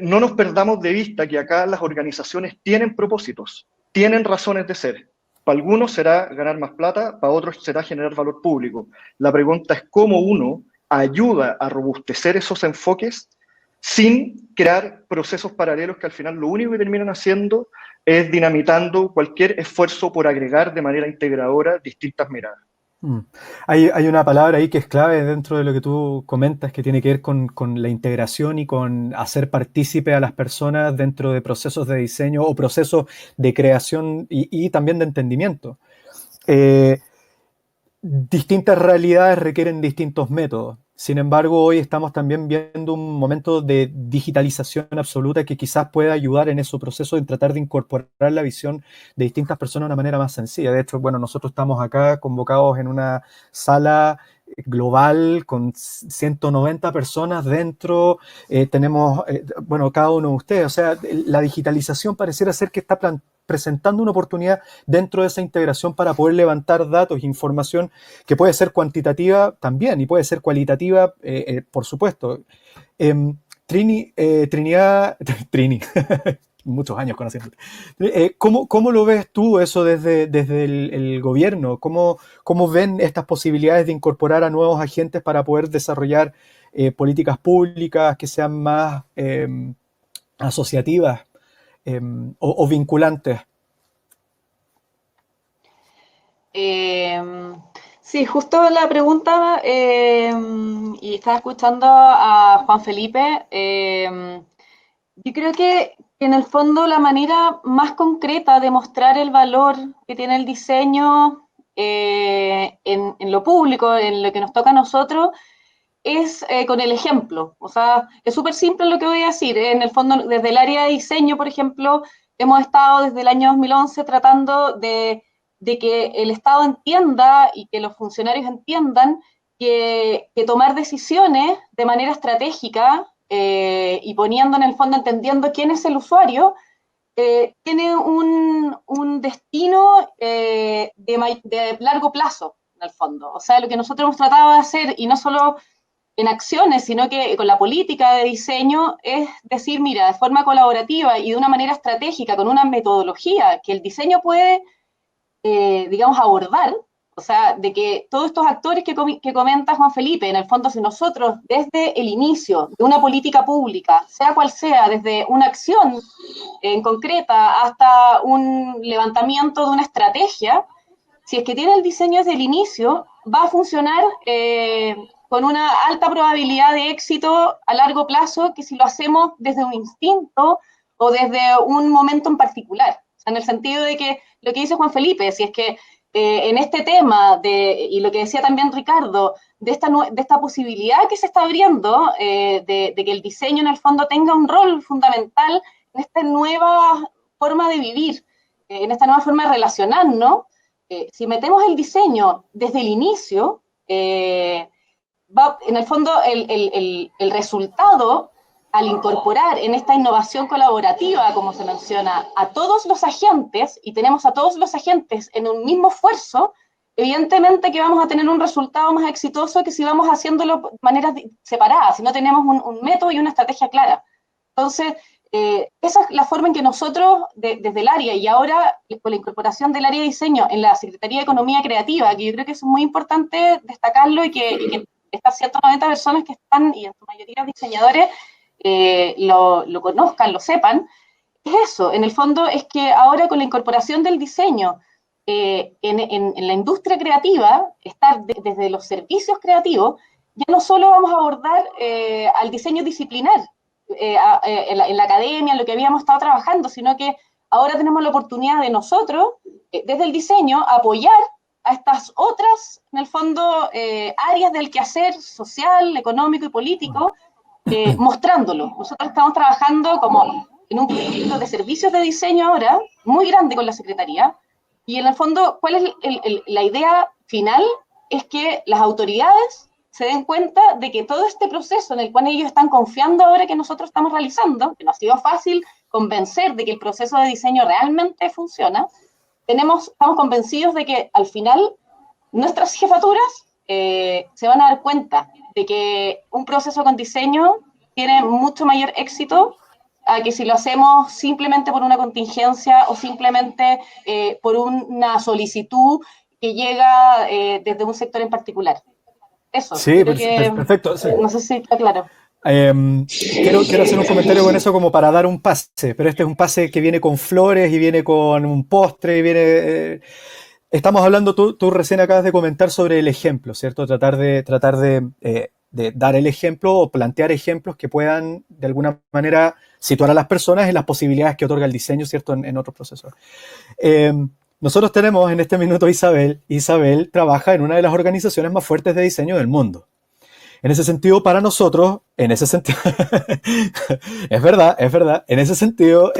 no nos perdamos de vista que acá las organizaciones tienen propósitos, tienen razones de ser. Para algunos será ganar más plata, para otros será generar valor público. La pregunta es cómo uno ayuda a robustecer esos enfoques sin crear procesos paralelos que al final lo único que terminan haciendo es dinamitando cualquier esfuerzo por agregar de manera integradora distintas miradas. Hay una palabra ahí que es clave dentro de lo que tú comentas, que tiene que ver con la integración y con hacer partícipe a las personas dentro de procesos de diseño o procesos de creación y también de entendimiento. Distintas realidades requieren distintos métodos. Sin embargo, hoy estamos también viendo un momento de digitalización absoluta que quizás pueda ayudar en ese proceso de tratar de incorporar la visión de distintas personas de una manera más sencilla. De hecho, bueno, nosotros estamos acá convocados en una sala global con 190 personas dentro, tenemos, bueno, cada uno de ustedes, o sea, la digitalización pareciera ser que está presentando una oportunidad dentro de esa integración para poder levantar datos, información que puede ser cuantitativa también y puede ser cualitativa, por supuesto. Trinidad, muchos años conociéndote. ¿Cómo lo ves tú eso desde el gobierno? ¿Cómo ven estas posibilidades de incorporar a nuevos agentes para poder desarrollar políticas públicas que sean más asociativas o vinculantes? Sí, justo la pregunta, y estaba escuchando a Juan Felipe. Yo creo que en el fondo la manera más concreta de mostrar el valor que tiene el diseño en lo público, en lo que nos toca a nosotros, es con el ejemplo. O sea, es súper simple lo que voy a decir. En el fondo, desde el área de diseño, por ejemplo, hemos estado desde el año 2011 tratando de que el Estado entienda y que los funcionarios entiendan que tomar decisiones de manera estratégica y poniendo en el fondo, entendiendo quién es el usuario, tiene un destino de largo plazo, en el fondo. O sea, lo que nosotros hemos tratado de hacer, y no solo en acciones, sino que con la política de diseño, es decir, mira, de forma colaborativa y de una manera estratégica, con una metodología que el diseño puede, digamos, abordar. O sea, de que todos estos actores que comenta Juan Felipe, en el fondo, si nosotros desde el inicio de una política pública, sea cual sea, desde una acción en concreta hasta un levantamiento de una estrategia, si es que tiene el diseño desde el inicio, va a funcionar con una alta probabilidad de éxito a largo plazo que si lo hacemos desde un instinto o desde un momento en particular. O sea, en el sentido de que lo que dice Juan Felipe, si es que en este tema, y lo que decía también Ricardo, de esta posibilidad que se está abriendo, de que el diseño en el fondo tenga un rol fundamental en esta nueva forma de vivir, en esta nueva forma de relacionarnos. Si metemos el diseño desde el inicio, en el fondo el resultado, al incorporar en esta innovación colaborativa, como se menciona, a todos los agentes, y tenemos a todos los agentes en un mismo esfuerzo, evidentemente que vamos a tener un resultado más exitoso que si vamos haciéndolo de maneras separadas, si no tenemos un método y una estrategia clara. Entonces, esa es la forma en que nosotros, desde el área, y ahora con la incorporación del área de diseño en la Secretaría de Economía Creativa, que yo creo que es muy importante destacarlo y que estas 190 personas que están, y en su mayoría diseñadores, lo conozcan, lo sepan, es eso. En el fondo es que ahora con la incorporación del diseño en la industria creativa, estar desde los servicios creativos, ya no solo vamos a abordar al diseño disciplinar en la academia, en lo que habíamos estado trabajando, sino que ahora tenemos la oportunidad de nosotros, desde el diseño, apoyar a estas otras, en el fondo, áreas del quehacer social, económico y político, mostrándolo. Nosotros estamos trabajando como en un proyecto de servicios de diseño ahora, muy grande con la Secretaría, y en el fondo, ¿cuál es la idea final? Es que las autoridades se den cuenta de que todo este proceso en el cual ellos están confiando ahora que nosotros estamos realizando, que no ha sido fácil convencer de que el proceso de diseño realmente funciona, estamos convencidos de que al final nuestras jefaturas se van a dar cuenta de que un proceso con diseño tiene mucho mayor éxito a que si lo hacemos simplemente por una contingencia o simplemente por una solicitud que llega desde un sector en particular. Eso. Sí, creo que, perfecto. Sí. No sé si está claro. Quiero hacer un comentario con eso como para dar un pase, pero este es un pase que viene con flores y viene con un postre y viene... estamos hablando, tú recién acabas de comentar sobre el ejemplo, ¿cierto? Tratar de dar el ejemplo o plantear ejemplos que puedan de alguna manera situar a las personas en las posibilidades que otorga el diseño, ¿cierto? En otros procesos. Nosotros tenemos en este minuto a Isabel. Isabel trabaja en una de las organizaciones más fuertes de diseño del mundo. En ese sentido, para nosotros, en ese sentido, es verdad, en ese sentido,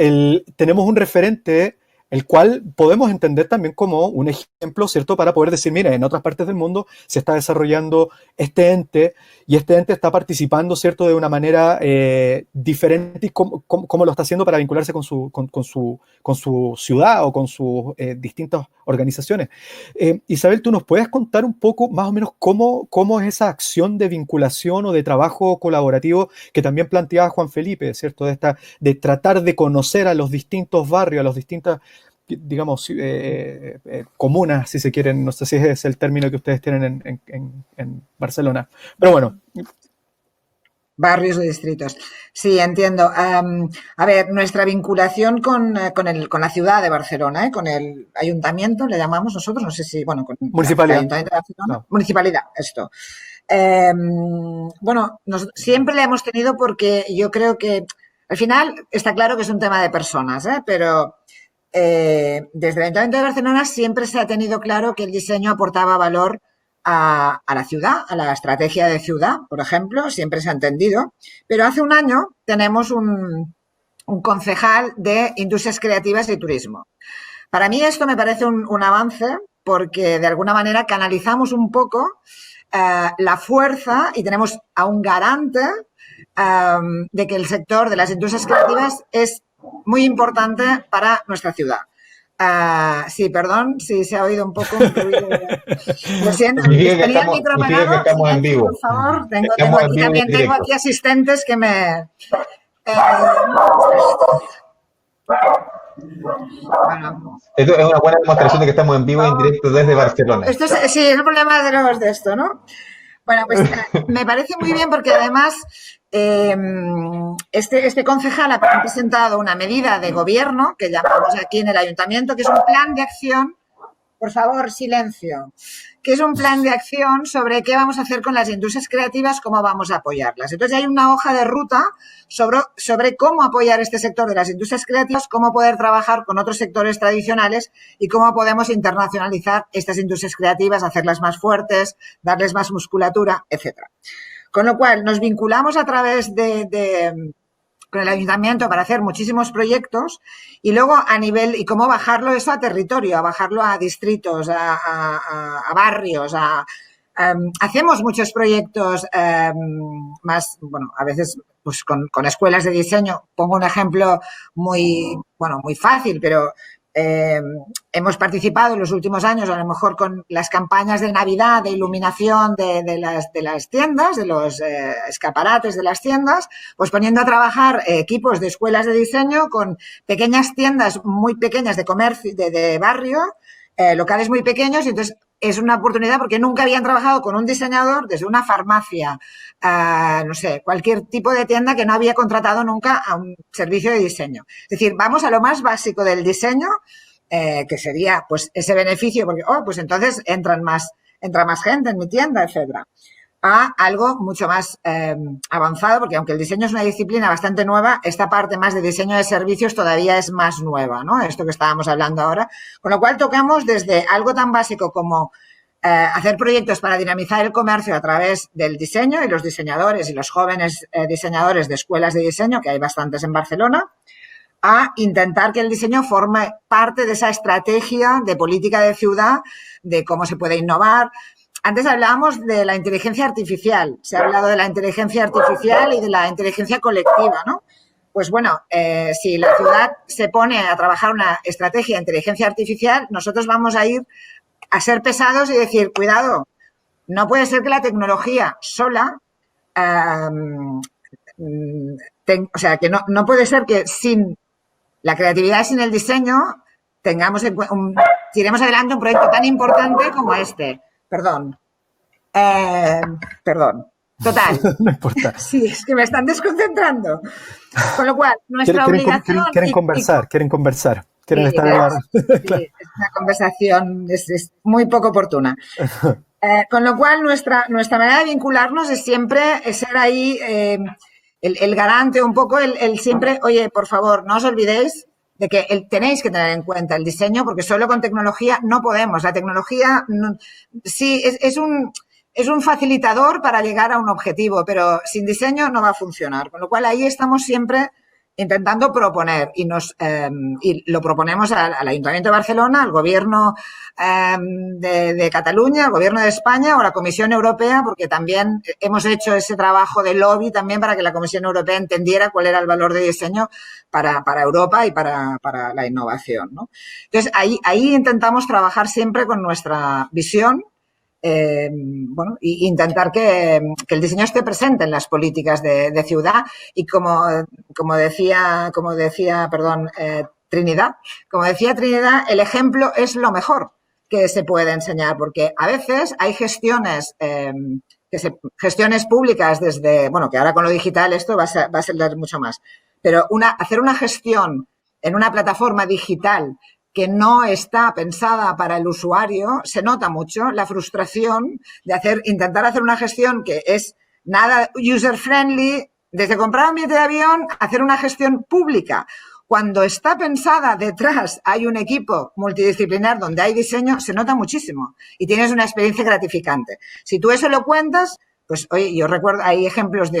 tenemos un referente el cual podemos entender también como un ejemplo, ¿cierto? Para poder decir, mira, en otras partes del mundo se está desarrollando este ente y este ente está participando, ¿cierto? De una manera diferente y cómo lo está haciendo para vincularse con su ciudad o con sus distintas organizaciones. Isabel, ¿tú nos puedes contar un poco más o menos cómo es esa acción de vinculación o de trabajo colaborativo que también planteaba Juan Felipe, ¿cierto? De tratar de conocer a los distintos barrios, a los distintos, digamos, comunas, si se quieren, no sé si es el término que ustedes tienen en Barcelona, pero bueno. Barrios o distritos. Sí, entiendo. A ver, nuestra vinculación con la ciudad de Barcelona, con el ayuntamiento, le llamamos nosotros, no sé si, bueno, con Municipalidad. el ayuntamiento de Barcelona. No. Municipalidad, esto. Bueno, siempre la hemos tenido porque yo creo que al final está claro que es un tema de personas, pero desde el Ayuntamiento de Barcelona siempre se ha tenido claro que el diseño aportaba valor a la ciudad, a la estrategia de ciudad, por ejemplo, siempre se ha entendido. Pero hace un año tenemos un concejal de Industrias Creativas y Turismo. Para mí esto me parece un avance porque de alguna manera canalizamos un poco la fuerza y tenemos a un garante de que el sector de las industrias creativas es muy importante para nuestra ciudad. Sí, perdón, si se ha oído un poco un ruido. Lo siento, tenía el micro apagado. Estamos en vivo. Por favor, tengo aquí asistentes que me... Bueno. Esto es una buena demostración de que estamos en vivo y en directo desde Barcelona. Esto sí, es el problema de esto, ¿no? Bueno, pues me parece muy bien porque además este concejal ha presentado una medida de gobierno que llamamos aquí en el ayuntamiento, que es un plan de acción, por favor, silencio, que es un plan de acción sobre qué vamos a hacer con las industrias creativas, cómo vamos a apoyarlas. Entonces hay una hoja de ruta sobre cómo apoyar este sector de las industrias creativas, cómo poder trabajar con otros sectores tradicionales y cómo podemos internacionalizar estas industrias creativas, hacerlas más fuertes, darles más musculatura, etcétera. Con lo cual, nos vinculamos a través con el ayuntamiento para hacer muchísimos proyectos y luego a nivel, y cómo bajarlo eso a territorio, a bajarlo a distritos, a barrios, hacemos muchos proyectos más, bueno, a veces pues con escuelas de diseño. Pongo un ejemplo muy fácil, pero hemos participado en los últimos años a lo mejor con las campañas de Navidad, de iluminación de las tiendas, de los escaparates de las tiendas, pues poniendo a trabajar equipos de escuelas de diseño con pequeñas tiendas muy pequeñas de comercio, de barrio, locales muy pequeños, y entonces es una oportunidad porque nunca habían trabajado con un diseñador desde una farmacia, no sé, cualquier tipo de tienda que no había contratado nunca a un servicio de diseño. Es decir, vamos a lo más básico del diseño, que sería pues ese beneficio, porque pues entonces entra más gente en mi tienda, etcétera, a algo mucho más avanzado, porque aunque el diseño es una disciplina bastante nueva, esta parte más de diseño de servicios todavía es más nueva, ¿no? Esto que estábamos hablando ahora. Con lo cual tocamos desde algo tan básico como hacer proyectos para dinamizar el comercio a través del diseño y los diseñadores y los jóvenes diseñadores de escuelas de diseño, que hay bastantes en Barcelona, a intentar que el diseño forme parte de esa estrategia de política de ciudad, de cómo se puede innovar. Antes hablábamos de la inteligencia artificial, se ha hablado de la inteligencia artificial y de la inteligencia colectiva, ¿no? Pues bueno, si la ciudad se pone a trabajar una estrategia de inteligencia artificial, nosotros vamos a ir a ser pesados y decir, cuidado, no puede ser que la tecnología sola, o sea, que no puede ser que sin la creatividad y sin el diseño tiremos adelante un proyecto tan importante como este. Perdón. Total. No importa. Sí, es que me están desconcentrando. Con lo cual, nuestra obligación... Quieren conversar, quieren Sí, estar... sí, es una conversación es muy poco oportuna. Con lo cual, nuestra manera de vincularnos es siempre ser ahí el garante, un poco el siempre, oye, por favor, no os olvidéis de que tenéis que tener en cuenta el diseño, porque solo con tecnología no podemos. La tecnología sí es un facilitador para llegar a un objetivo, pero sin diseño no va a funcionar. Con lo cual, ahí estamos siempre intentando proponer y lo proponemos al Ayuntamiento de Barcelona, al Gobierno de Cataluña, al Gobierno de España o a la Comisión Europea, porque también hemos hecho ese trabajo de lobby también para que la Comisión Europea entendiera cuál era el valor de diseño para Europa y para la innovación, ¿no? Entonces, ahí intentamos trabajar siempre con nuestra visión. Bueno, y intentar que el diseño esté presente en las políticas de ciudad y como decía Trinidad, el ejemplo es lo mejor que se puede enseñar, porque a veces hay gestiones públicas desde, bueno, que ahora con lo digital esto va a ser mucho más, pero hacer una gestión en una plataforma digital que no está pensada para el usuario, se nota mucho la frustración de intentar hacer una gestión que es nada user-friendly, desde comprar un billete de avión, hacer una gestión pública. Cuando está pensada detrás, hay un equipo multidisciplinar donde hay diseño, se nota muchísimo y tienes una experiencia gratificante. Si tú eso lo cuentas, pues oye, yo recuerdo, hay ejemplos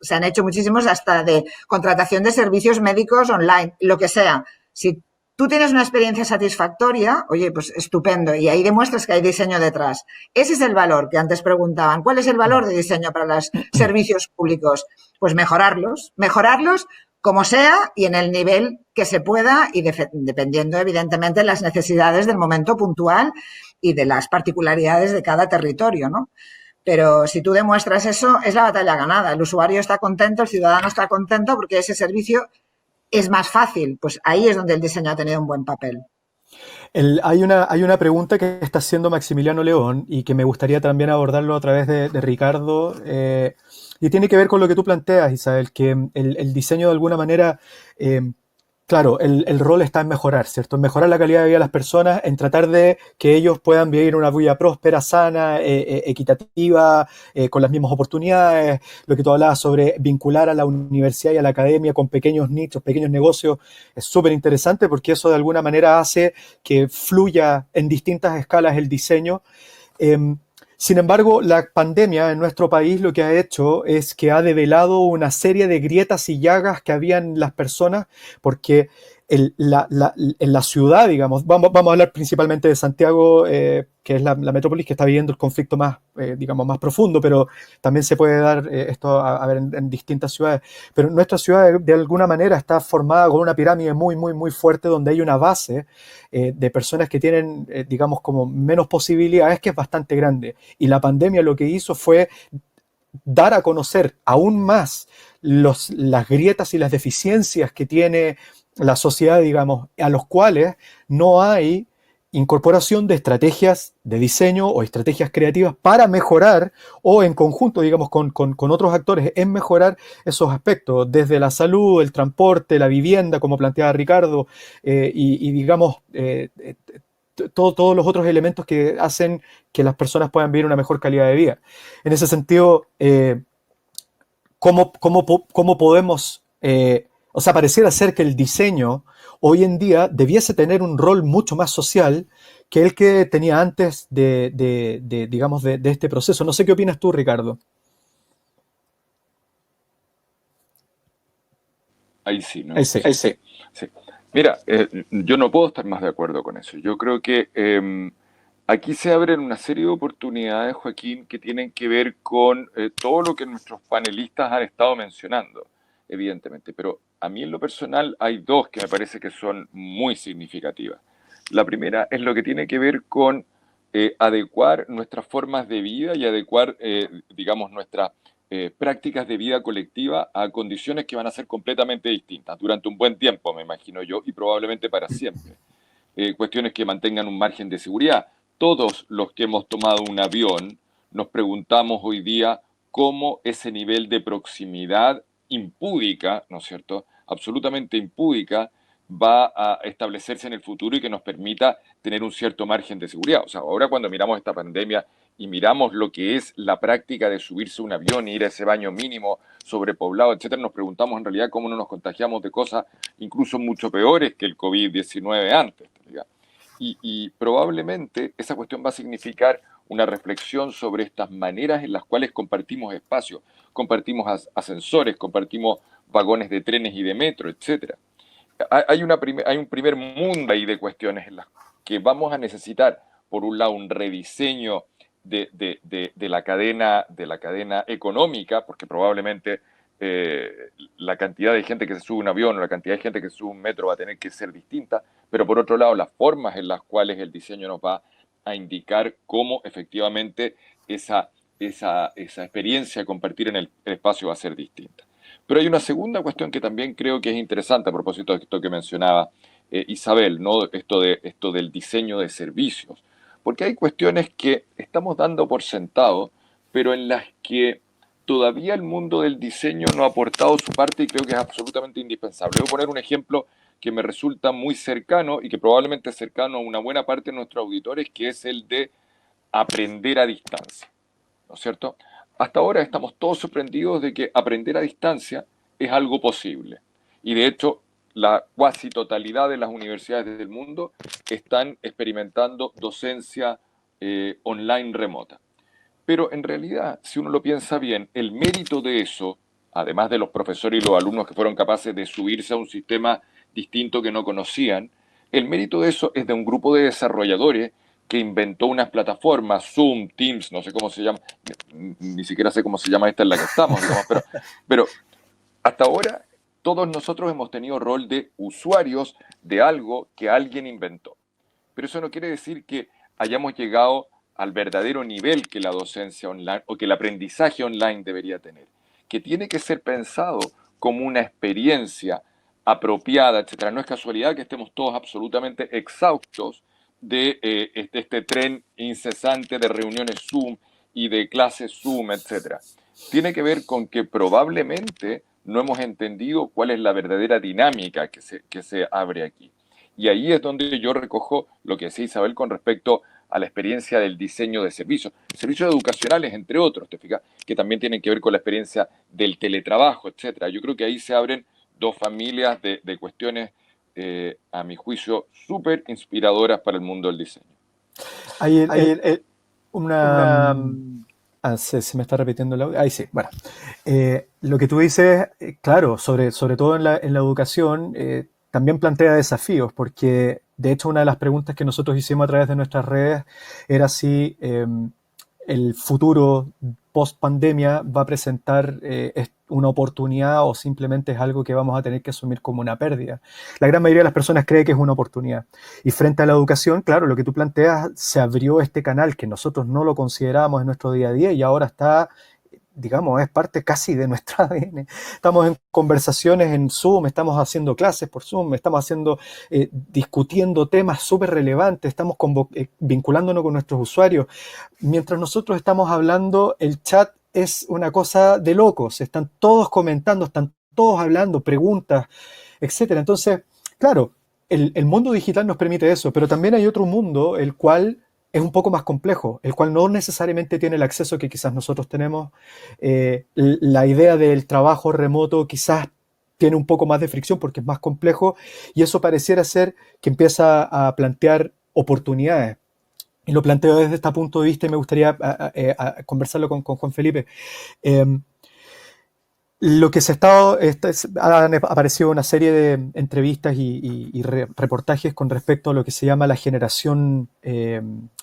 se han hecho muchísimos hasta de contratación de servicios médicos online, lo que sea. Si tú tienes una experiencia satisfactoria, oye, pues estupendo, y ahí demuestras que hay diseño detrás. Ese es el valor que antes preguntaban. ¿Cuál es el valor de diseño para los servicios públicos? Pues mejorarlos como sea y en el nivel que se pueda y dependiendo, evidentemente, de las necesidades del momento puntual y de las particularidades de cada territorio, ¿no? Pero si tú demuestras eso, es la batalla ganada. El usuario está contento, el ciudadano está contento porque ese servicio es más fácil, pues ahí es donde el diseño ha tenido un buen papel. Hay una pregunta que está haciendo Maximiliano León y que me gustaría también abordarlo a través de Ricardo, y tiene que ver con lo que tú planteas, Isabel, que el diseño de alguna manera, claro, el rol está en mejorar, ¿cierto? En mejorar la calidad de vida de las personas, en tratar de que ellos puedan vivir una vida próspera, sana, equitativa, con las mismas oportunidades. Lo que tú hablabas sobre vincular a la universidad y a la academia con pequeños nichos, pequeños negocios, es súper interesante porque eso de alguna manera hace que fluya en distintas escalas el diseño. Sin embargo, la pandemia en nuestro país lo que ha hecho es que ha develado una serie de grietas y llagas que habían las personas, porque en la ciudad, digamos, vamos a hablar principalmente de Santiago, que es la metrópolis que está viviendo el conflicto más, digamos, más profundo, pero también se puede dar esto a ver en distintas ciudades. Pero nuestra ciudad de alguna manera está formada con una pirámide muy, muy, muy fuerte donde hay una base de personas que tienen, digamos, como menos posibilidades, que es bastante grande. Y la pandemia lo que hizo fue dar a conocer aún más las grietas y las deficiencias que tiene la sociedad, digamos, a los cuales no hay incorporación de estrategias de diseño o estrategias creativas para mejorar o en conjunto, digamos, con otros actores en mejorar esos aspectos, desde la salud, el transporte, la vivienda, como planteaba Ricardo, y digamos, todos los otros elementos que hacen que las personas puedan vivir una mejor calidad de vida. En ese sentido, ¿cómo podemos... o sea, pareciera ser que el diseño hoy en día debiese tener un rol mucho más social que el que tenía antes digamos, de este proceso. No sé qué opinas tú, Ricardo. Ahí sí, ¿no? Ahí sí. Sí. Mira, yo no puedo estar más de acuerdo con eso. Yo creo que aquí se abren una serie de oportunidades, Joaquín, que tienen que ver con todo lo que nuestros panelistas han estado mencionando, evidentemente, pero a mí en lo personal hay dos que me parece que son muy significativas. La primera es lo que tiene que ver con adecuar nuestras formas de vida y adecuar, digamos, nuestras prácticas de vida colectiva a condiciones que van a ser completamente distintas durante un buen tiempo, me imagino yo, y probablemente para siempre. Cuestiones que mantengan un margen de seguridad. Todos los que hemos tomado un avión nos preguntamos hoy día cómo ese nivel de proximidad impúdica, ¿no es cierto?, absolutamente impúdica, va a establecerse en el futuro y que nos permita tener un cierto margen de seguridad. O sea, ahora cuando miramos esta pandemia y miramos lo que es la práctica de subirse a un avión, ir a ese baño mínimo sobrepoblado, etcétera, nos preguntamos en realidad cómo no nos contagiamos de cosas incluso mucho peores que el COVID-19 antes. Y probablemente esa cuestión va a significar una reflexión sobre estas maneras en las cuales compartimos espacios, compartimos ascensores, compartimos vagones de trenes y de metro, etcétera. Hay un primer mundo ahí de cuestiones en las que vamos a necesitar, por un lado, un rediseño de la cadena económica, porque probablemente la cantidad de gente que se sube a un avión o la cantidad de gente que se sube a un metro va a tener que ser distinta, pero por otro lado, las formas en las cuales el diseño nos va a indicar cómo efectivamente esa experiencia de compartir en el espacio va a ser distinta. Pero hay una segunda cuestión que también creo que es interesante a propósito de esto que mencionaba Isabel, ¿no? Esto del diseño de servicios. Porque hay cuestiones que estamos dando por sentado, pero en las que todavía el mundo del diseño no ha aportado su parte y creo que es absolutamente indispensable. Voy a poner un ejemplo que me resulta muy cercano y que probablemente es cercano a una buena parte de nuestros auditores, que es el de aprender a distancia, ¿no es cierto? Hasta ahora estamos todos sorprendidos de que aprender a distancia es algo posible. Y de hecho, la cuasi totalidad de las universidades del mundo están experimentando docencia online remota. Pero en realidad, si uno lo piensa bien, el mérito de eso, además de los profesores y los alumnos que fueron capaces de subirse a un sistema distinto que no conocían, el mérito de eso es de un grupo de desarrolladores que inventó unas plataformas, Zoom, Teams, no sé cómo se llama, ni siquiera sé cómo se llama esta en la que estamos, digamos, pero hasta ahora todos nosotros hemos tenido rol de usuarios de algo que alguien inventó. Pero eso no quiere decir que hayamos llegado al verdadero nivel que la docencia online o que el aprendizaje online debería tener, que tiene que ser pensado como una experiencia apropiada, etcétera. No es casualidad que estemos todos absolutamente exhaustos de este tren incesante de reuniones Zoom y de clases Zoom, etcétera. Tiene que ver con que probablemente no hemos entendido cuál es la verdadera dinámica que se abre aquí. Y ahí es donde yo recojo lo que decía Isabel con respecto a la experiencia del diseño de servicios educacionales, entre otros, ¿te fijas? Que también tienen que ver con la experiencia del teletrabajo, etcétera. Yo creo que ahí se abren dos familias de cuestiones, a mi juicio, súper inspiradoras para el mundo del diseño. Hay se me está repitiendo el audio. Ahí sí, bueno. Lo que tú dices, claro, sobre todo en la educación, también plantea desafíos, porque de hecho una de las preguntas que nosotros hicimos a través de nuestras redes era si el futuro post pandemia va a presentar una oportunidad o simplemente es algo que vamos a tener que asumir como una pérdida. La gran mayoría de las personas cree que es una oportunidad. Y frente a la educación, claro, lo que tú planteas, se abrió este canal que nosotros no lo considerábamos en nuestro día a día y ahora está, digamos, es parte casi de nuestra ADN. Estamos en conversaciones en Zoom, estamos haciendo clases por Zoom, estamos discutiendo temas súper relevantes, estamos vinculándonos con nuestros usuarios. Mientras nosotros estamos hablando, el chat es una cosa de locos, están todos comentando, están todos hablando, preguntas, etcétera. Entonces, claro, el mundo digital nos permite eso, pero también hay otro mundo, el cual es un poco más complejo, el cual no necesariamente tiene el acceso que quizás nosotros tenemos. La idea del trabajo remoto quizás tiene un poco más de fricción porque es más complejo y eso pareciera ser que empieza a plantear oportunidades. Y lo planteo desde este punto de vista y me gustaría conversarlo con Juan Felipe. Lo que han aparecido una serie de entrevistas y reportajes con respecto a lo que se llama la generación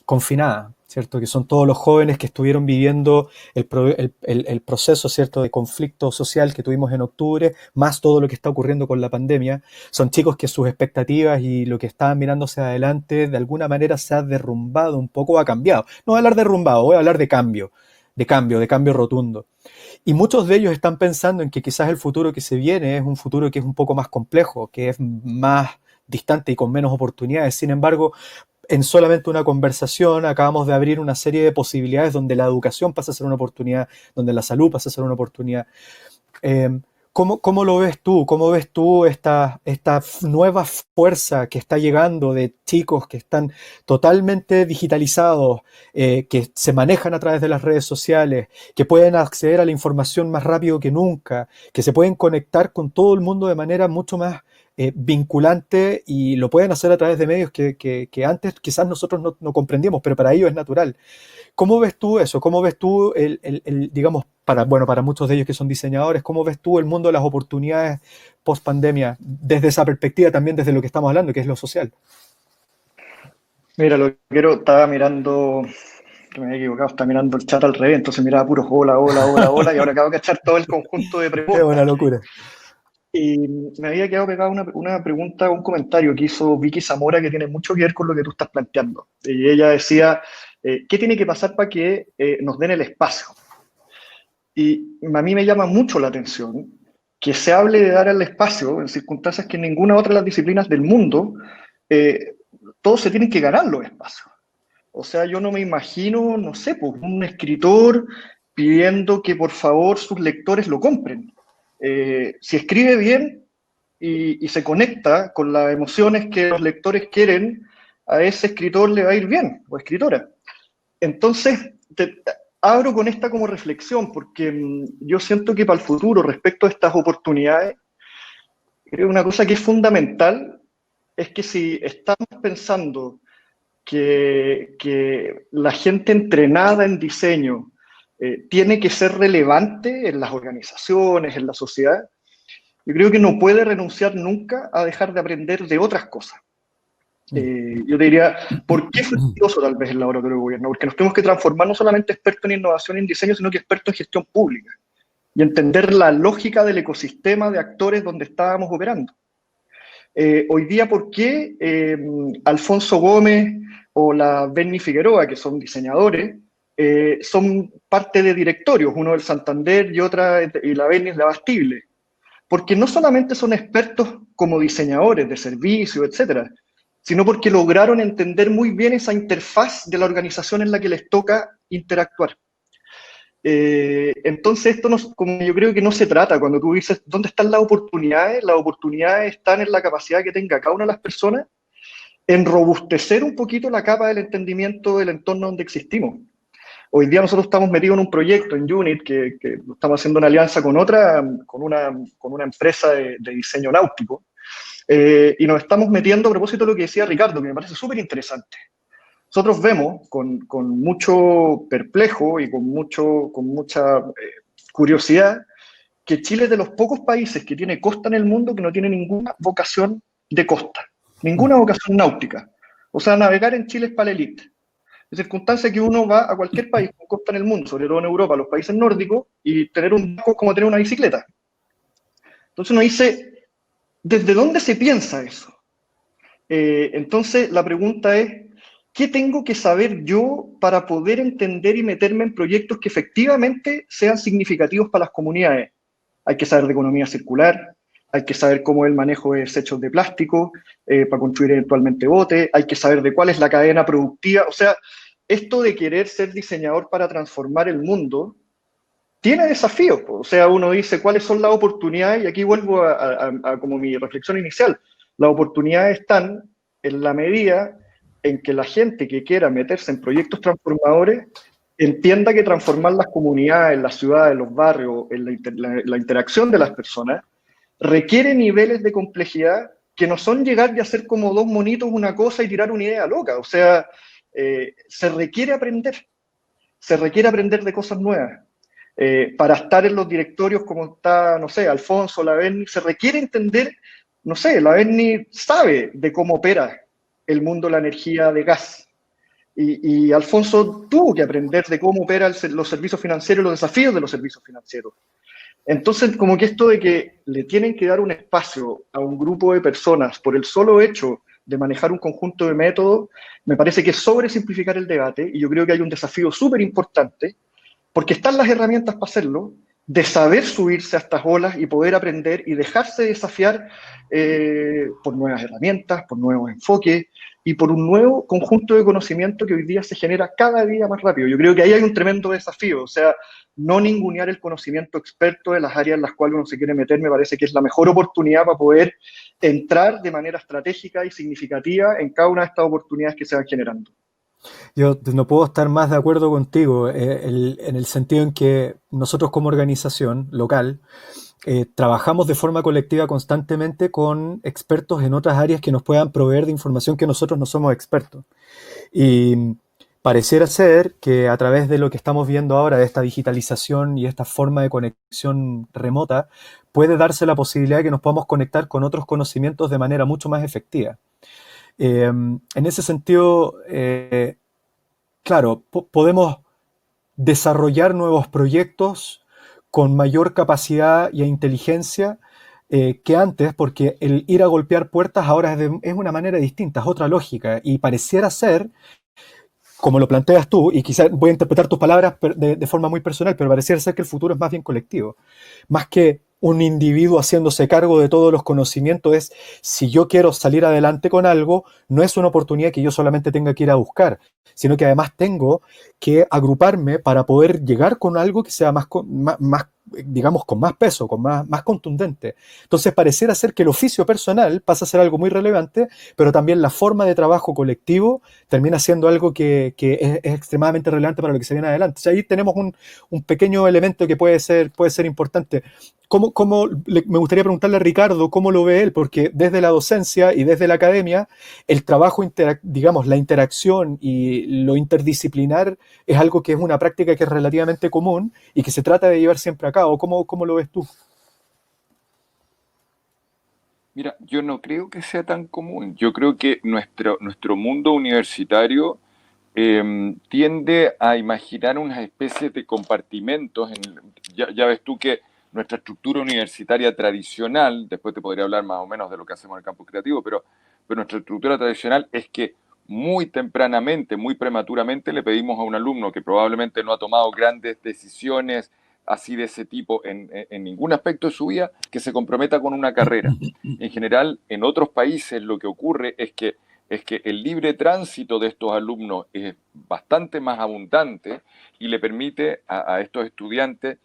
confinada, ¿cierto? Que son todos los jóvenes que estuvieron viviendo el proceso, ¿cierto?, de conflicto social que tuvimos en octubre, más todo lo que está ocurriendo con la pandemia. Son chicos que sus expectativas y lo que estaban mirando hacia adelante de alguna manera se ha derrumbado un poco, ha cambiado. No voy a hablar de derrumbado, voy a hablar de cambio rotundo. Y muchos de ellos están pensando en que quizás el futuro que se viene es un futuro que es un poco más complejo, que es más distante y con menos oportunidades. Sin embargo, en solamente una conversación acabamos de abrir una serie de posibilidades donde la educación pasa a ser una oportunidad, donde la salud pasa a ser una oportunidad. ¿Cómo lo ves tú? ¿Cómo ves tú esta nueva fuerza que está llegando de chicos que están totalmente digitalizados, que se manejan a través de las redes sociales, que pueden acceder a la información más rápido que nunca, que se pueden conectar con todo el mundo de manera mucho más vinculante y lo pueden hacer a través de medios que antes quizás nosotros no comprendíamos, pero para ellos es natural? ¿Cómo ves tú eso? ¿Cómo ves tú, digamos, para muchos de ellos que son diseñadores, cómo ves tú el mundo de las oportunidades post pandemia, desde esa perspectiva también, desde lo que estamos hablando, que es lo social? Mira, estaba mirando, que me había equivocado, estaba mirando el chat al revés, entonces miraba puros hola, y ahora acabo de cachar todo el conjunto de preguntas. Qué buena locura. Y me había quedado pegada una pregunta, un comentario que hizo Vicky Zamora que tiene mucho que ver con lo que tú estás planteando. Y ella decía, ¿qué tiene que pasar para que nos den el espacio? Y a mí me llama mucho la atención que se hable de dar el espacio en circunstancias que en ninguna otra de las disciplinas del mundo todos se tienen que ganar los espacios. O sea, yo no me imagino, no sé, pues un escritor pidiendo que por favor sus lectores lo compren. Si escribe bien y se conecta con las emociones que los lectores quieren, a ese escritor le va a ir bien, o escritora. Entonces, abro con esta como reflexión, porque yo siento que para el futuro, respecto a estas oportunidades, creo que una cosa que es fundamental es que si estamos pensando que la gente entrenada en diseño tiene que ser relevante en las organizaciones, en la sociedad, yo creo que no puede renunciar nunca a dejar de aprender de otras cosas. Yo te diría, ¿por qué fructuoso tal vez el laboratorio de gobierno? Porque nos tenemos que transformar no solamente expertos en innovación y en diseño, sino que expertos en gestión pública y entender la lógica del ecosistema de actores donde estábamos operando. Hoy día, ¿por qué Alfonso Gómez o la Benny Figueroa, que son diseñadores, son parte de directorios, uno del Santander y la Benny es la Bastible? Porque no solamente son expertos como diseñadores de servicios, etcétera, sino porque lograron entender muy bien esa interfaz de la organización en la que les toca interactuar. Entonces, esto como yo creo que no se trata, cuando tú dices, ¿dónde están las oportunidades? Las oportunidades están en la capacidad que tenga cada una de las personas en robustecer un poquito la capa del entendimiento del entorno donde existimos. Hoy día nosotros estamos metidos en un proyecto en UNIT, que estamos haciendo una alianza con una empresa de diseño náutico, y nos estamos metiendo a propósito de lo que decía Ricardo, que me parece súper interesante. Nosotros vemos con mucho perplejo y con mucha curiosidad que Chile es de los pocos países que tiene costa en el mundo que no tiene ninguna vocación de costa, ninguna vocación náutica. O sea, navegar en Chile es para la élite. En circunstancia que uno va a cualquier país con costa en el mundo, sobre todo en Europa, los países nórdicos, y tener un barco es como tener una bicicleta. Entonces uno dice, ¿desde dónde se piensa eso? Entonces la pregunta es, ¿qué tengo que saber yo para poder entender y meterme en proyectos que efectivamente sean significativos para las comunidades? Hay que saber de economía circular, hay que saber cómo es el manejo de desechos de plástico para construir eventualmente botes, hay que saber de cuál es la cadena productiva. O sea, esto de querer ser diseñador para transformar el mundo tiene desafíos. O sea, uno dice cuáles son las oportunidades, y aquí vuelvo a como mi reflexión inicial. Las oportunidades están en la medida en que la gente que quiera meterse en proyectos transformadores entienda que transformar las comunidades, las ciudades, los barrios, en la interacción de las personas, requiere niveles de complejidad que no son llegar y hacer como dos monitos una cosa y tirar una idea loca. O sea, se requiere aprender de cosas nuevas. Para estar en los directorios como está, no sé, Alfonso, la Benny, se requiere entender, no sé, la Benny sabe de cómo opera el mundo de la energía de gas. Y Alfonso tuvo que aprender de cómo operan los servicios financieros y los desafíos de los servicios financieros. Entonces, como que esto de que le tienen que dar un espacio a un grupo de personas por el solo hecho de manejar un conjunto de métodos, me parece que es sobresimplificar el debate, y yo creo que hay un desafío súper importante, porque están las herramientas para hacerlo, de saber subirse a estas olas y poder aprender y dejarse desafiar por nuevas herramientas, por nuevos enfoques y por un nuevo conjunto de conocimiento que hoy día se genera cada día más rápido. Yo creo que ahí hay un tremendo desafío, o sea, no ningunear el conocimiento experto de las áreas en las cuales uno se quiere meter, me parece que es la mejor oportunidad para poder entrar de manera estratégica y significativa en cada una de estas oportunidades que se van generando. Yo no puedo estar más de acuerdo contigo en el sentido en que nosotros como organización local trabajamos de forma colectiva constantemente con expertos en otras áreas que nos puedan proveer de información que nosotros no somos expertos. Y pareciera ser que a través de lo que estamos viendo ahora, de esta digitalización y esta forma de conexión remota, puede darse la posibilidad de que nos podamos conectar con otros conocimientos de manera mucho más efectiva. En ese sentido, claro, podemos desarrollar nuevos proyectos con mayor capacidad y inteligencia que antes, porque el ir a golpear puertas ahora es una manera distinta, es otra lógica, y pareciera ser, como lo planteas tú, y quizás voy a interpretar tus palabras de forma muy personal, pero pareciera ser que el futuro es más bien colectivo, más que un individuo haciéndose cargo de todos los conocimientos. Es, si yo quiero salir adelante con algo, no es una oportunidad que yo solamente tenga que ir a buscar, sino que además tengo que agruparme para poder llegar con algo que sea más digamos, con más peso, con más contundente. Entonces pareciera ser que el oficio personal pasa a ser algo muy relevante, pero también la forma de trabajo colectivo termina siendo algo que es extremadamente relevante para lo que se viene adelante. O sea, ahí tenemos un pequeño elemento que puede ser importante. Me gustaría preguntarle a Ricardo cómo lo ve él, porque desde la docencia y desde la academia, el trabajo, digamos, la interacción y lo interdisciplinar es algo que es una práctica que es relativamente común y que se trata de llevar siempre a cabo. ¿Cómo lo ves tú? Mira, yo no creo que sea tan común. Yo creo que nuestro mundo universitario tiende a imaginar unas especies de compartimentos. Ya ves tú que nuestra estructura universitaria tradicional, después te podría hablar más o menos de lo que hacemos en el campus creativo, pero nuestra estructura tradicional es que muy tempranamente, muy prematuramente le pedimos a un alumno que probablemente no ha tomado grandes decisiones así de ese tipo en ningún aspecto de su vida, que se comprometa con una carrera. En general, en otros países lo que ocurre es que el libre tránsito de estos alumnos es bastante más abundante y le permite a estos estudiantes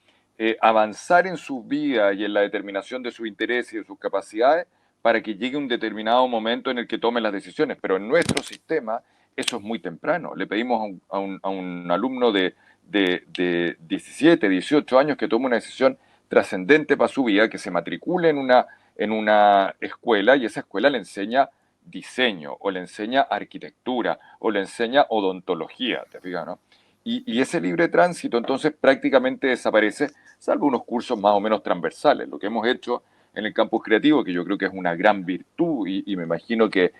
avanzar en sus vidas y en la determinación de sus intereses y de sus capacidades para que llegue un determinado momento en el que tomen las decisiones. Pero en nuestro sistema eso es muy temprano. Le pedimos a un alumno de 17, 18 años que tome una decisión trascendente para su vida, que se matricule en una escuela y esa escuela le enseña diseño, o le enseña arquitectura, o le enseña odontología, ¿te fijas, no? Y ese libre tránsito entonces prácticamente desaparece, salvo unos cursos más o menos transversales. Lo que hemos hecho en el campus creativo, que yo creo que es una gran virtud, y me imagino que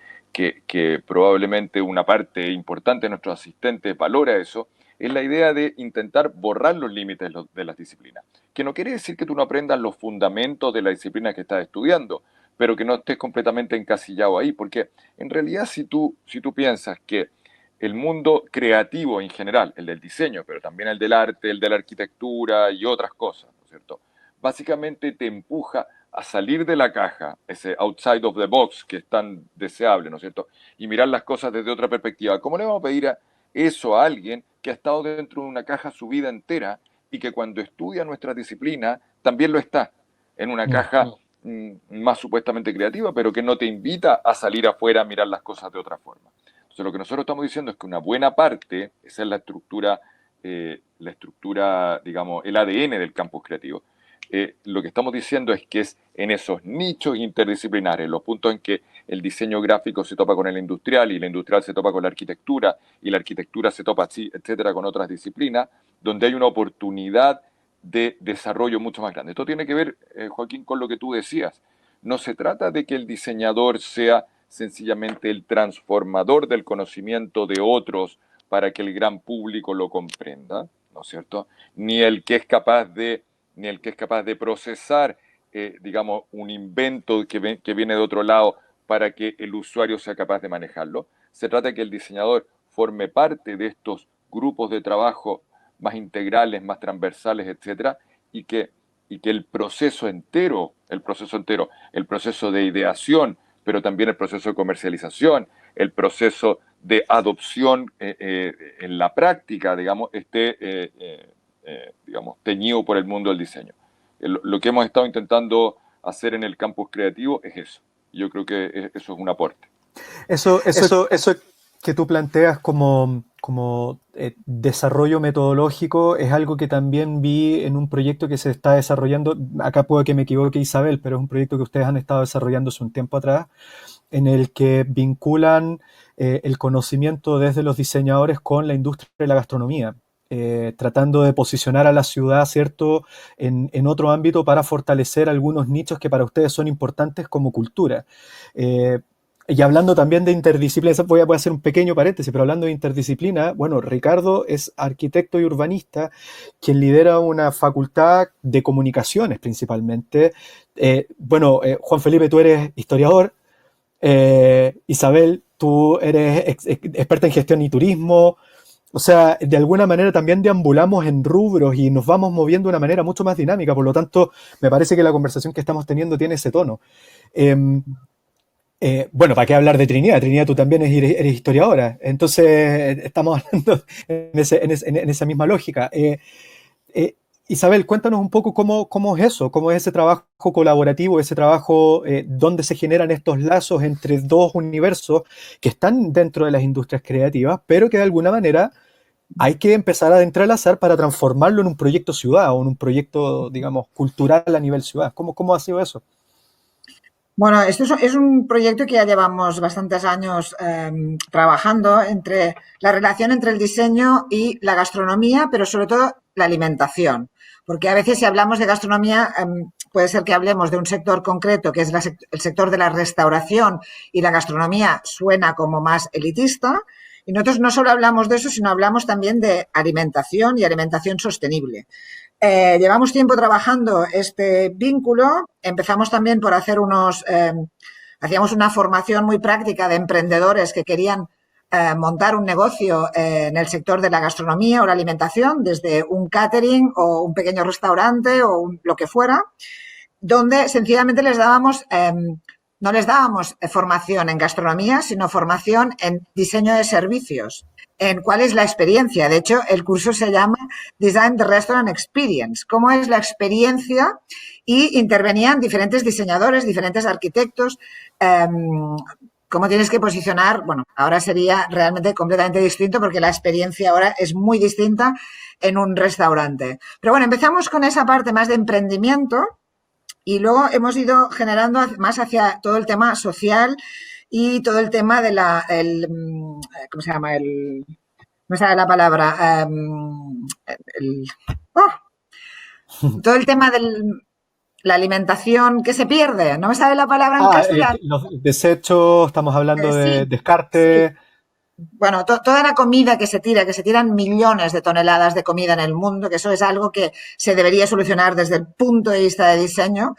probablemente una parte importante de nuestros asistentes valora eso, es la idea de intentar borrar los límites de las disciplinas. Que no quiere decir que tú no aprendas los fundamentos de la disciplina que estás estudiando, pero que no estés completamente encasillado ahí, porque en realidad si tú piensas que el mundo creativo en general, el del diseño, pero también el del arte, el de la arquitectura y otras cosas, ¿no es cierto? Básicamente te empuja a salir de la caja, ese outside of the box que es tan deseable, ¿no es cierto? Y mirar las cosas desde otra perspectiva. ¿Cómo le vamos a pedir eso a alguien que ha estado dentro de una caja su vida entera y que cuando estudia nuestra disciplina también lo está en una caja más supuestamente creativa, pero que no te invita a salir afuera a mirar las cosas de otra forma? Entonces, lo que nosotros estamos diciendo es que una buena parte, esa es la estructura, digamos, el ADN del campus creativo. Lo que estamos diciendo es que es en esos nichos interdisciplinares, los puntos en que el diseño gráfico se topa con el industrial y la industrial se topa con la arquitectura y la arquitectura se topa, etcétera, con otras disciplinas, donde hay una oportunidad de desarrollo mucho más grande. Esto tiene que ver, Joaquín, con lo que tú decías. No se trata de que el diseñador sea sencillamente el transformador del conocimiento de otros para que el gran público lo comprenda, ¿no es cierto? Ni el que es capaz de procesar, digamos, un invento que viene de otro lado para que el usuario sea capaz de manejarlo. Se trata de que el diseñador forme parte de estos grupos de trabajo más integrales, más transversales, etcétera, y que el proceso entero, el proceso de ideación, pero también el proceso de comercialización, el proceso de adopción en la práctica, digamos, esté digamos, teñido por el mundo del diseño. Lo que hemos estado intentando hacer en el campus creativo es eso. Yo creo que eso es un aporte. Eso que tú planteas como desarrollo metodológico es algo que también vi en un proyecto que se está desarrollando. Acá puede que me equivoque, Isabel, pero es un proyecto que ustedes han estado desarrollando hace un tiempo atrás, en el que vinculan el conocimiento desde los diseñadores con la industria de la gastronomía. Tratando de posicionar a la ciudad, ¿cierto?, en otro ámbito para fortalecer algunos nichos que para ustedes son importantes como cultura. Y hablando también de interdisciplina, voy a hacer un pequeño paréntesis, pero hablando de interdisciplina, bueno, Ricardo es arquitecto y urbanista, quien lidera una facultad de comunicaciones principalmente. Juan Felipe, tú eres historiador. Isabel, tú eres experta en gestión y turismo. O sea, de alguna manera también deambulamos en rubros y nos vamos moviendo de una manera mucho más dinámica. Por lo tanto, me parece que la conversación que estamos teniendo tiene ese tono. ¿Para qué hablar de Trinidad? Trinidad, tú también eres historiadora. Entonces, estamos hablando en esa misma lógica. Isabel, cuéntanos un poco cómo es eso, cómo es ese trabajo colaborativo, ese trabajo donde se generan estos lazos entre dos universos que están dentro de las industrias creativas, pero que de alguna manera hay que empezar a entrelazar para transformarlo en un proyecto ciudad o en un proyecto, digamos, cultural a nivel ciudad. ¿Cómo ha sido eso? Bueno, esto es un proyecto que ya llevamos bastantes años trabajando entre la relación entre el diseño y la gastronomía, pero sobre todo la alimentación. Porque a veces si hablamos de gastronomía puede ser que hablemos de un sector concreto, que es el sector de la restauración, y la gastronomía suena como más elitista. Y nosotros no solo hablamos de eso, sino hablamos también de alimentación y alimentación sostenible. Llevamos tiempo trabajando este vínculo. Empezamos también por hacer hacíamos una formación muy práctica de emprendedores que querían montar un negocio en el sector de la gastronomía o la alimentación, desde un catering o un pequeño restaurante o lo que fuera, donde sencillamente no les dábamos formación en gastronomía, sino formación en diseño de servicios, en cuál es la experiencia. De hecho, el curso se llama Design the Restaurant Experience, cómo es la experiencia, y intervenían diferentes diseñadores, diferentes arquitectos, cómo tienes que posicionar. Bueno, ahora sería realmente completamente distinto porque la experiencia ahora es muy distinta en un restaurante. Pero bueno, empezamos con esa parte más de emprendimiento y luego hemos ido generando más hacia todo el tema social y todo el tema de ¿cómo se llama? No me sale la palabra. Todo el tema la alimentación que se pierde. No me sale la palabra en castellano. Los desechos, estamos hablando de descarte. Sí. Bueno, toda la comida que se tiran millones de toneladas de comida en el mundo, que eso es algo que se debería solucionar desde el punto de vista de diseño.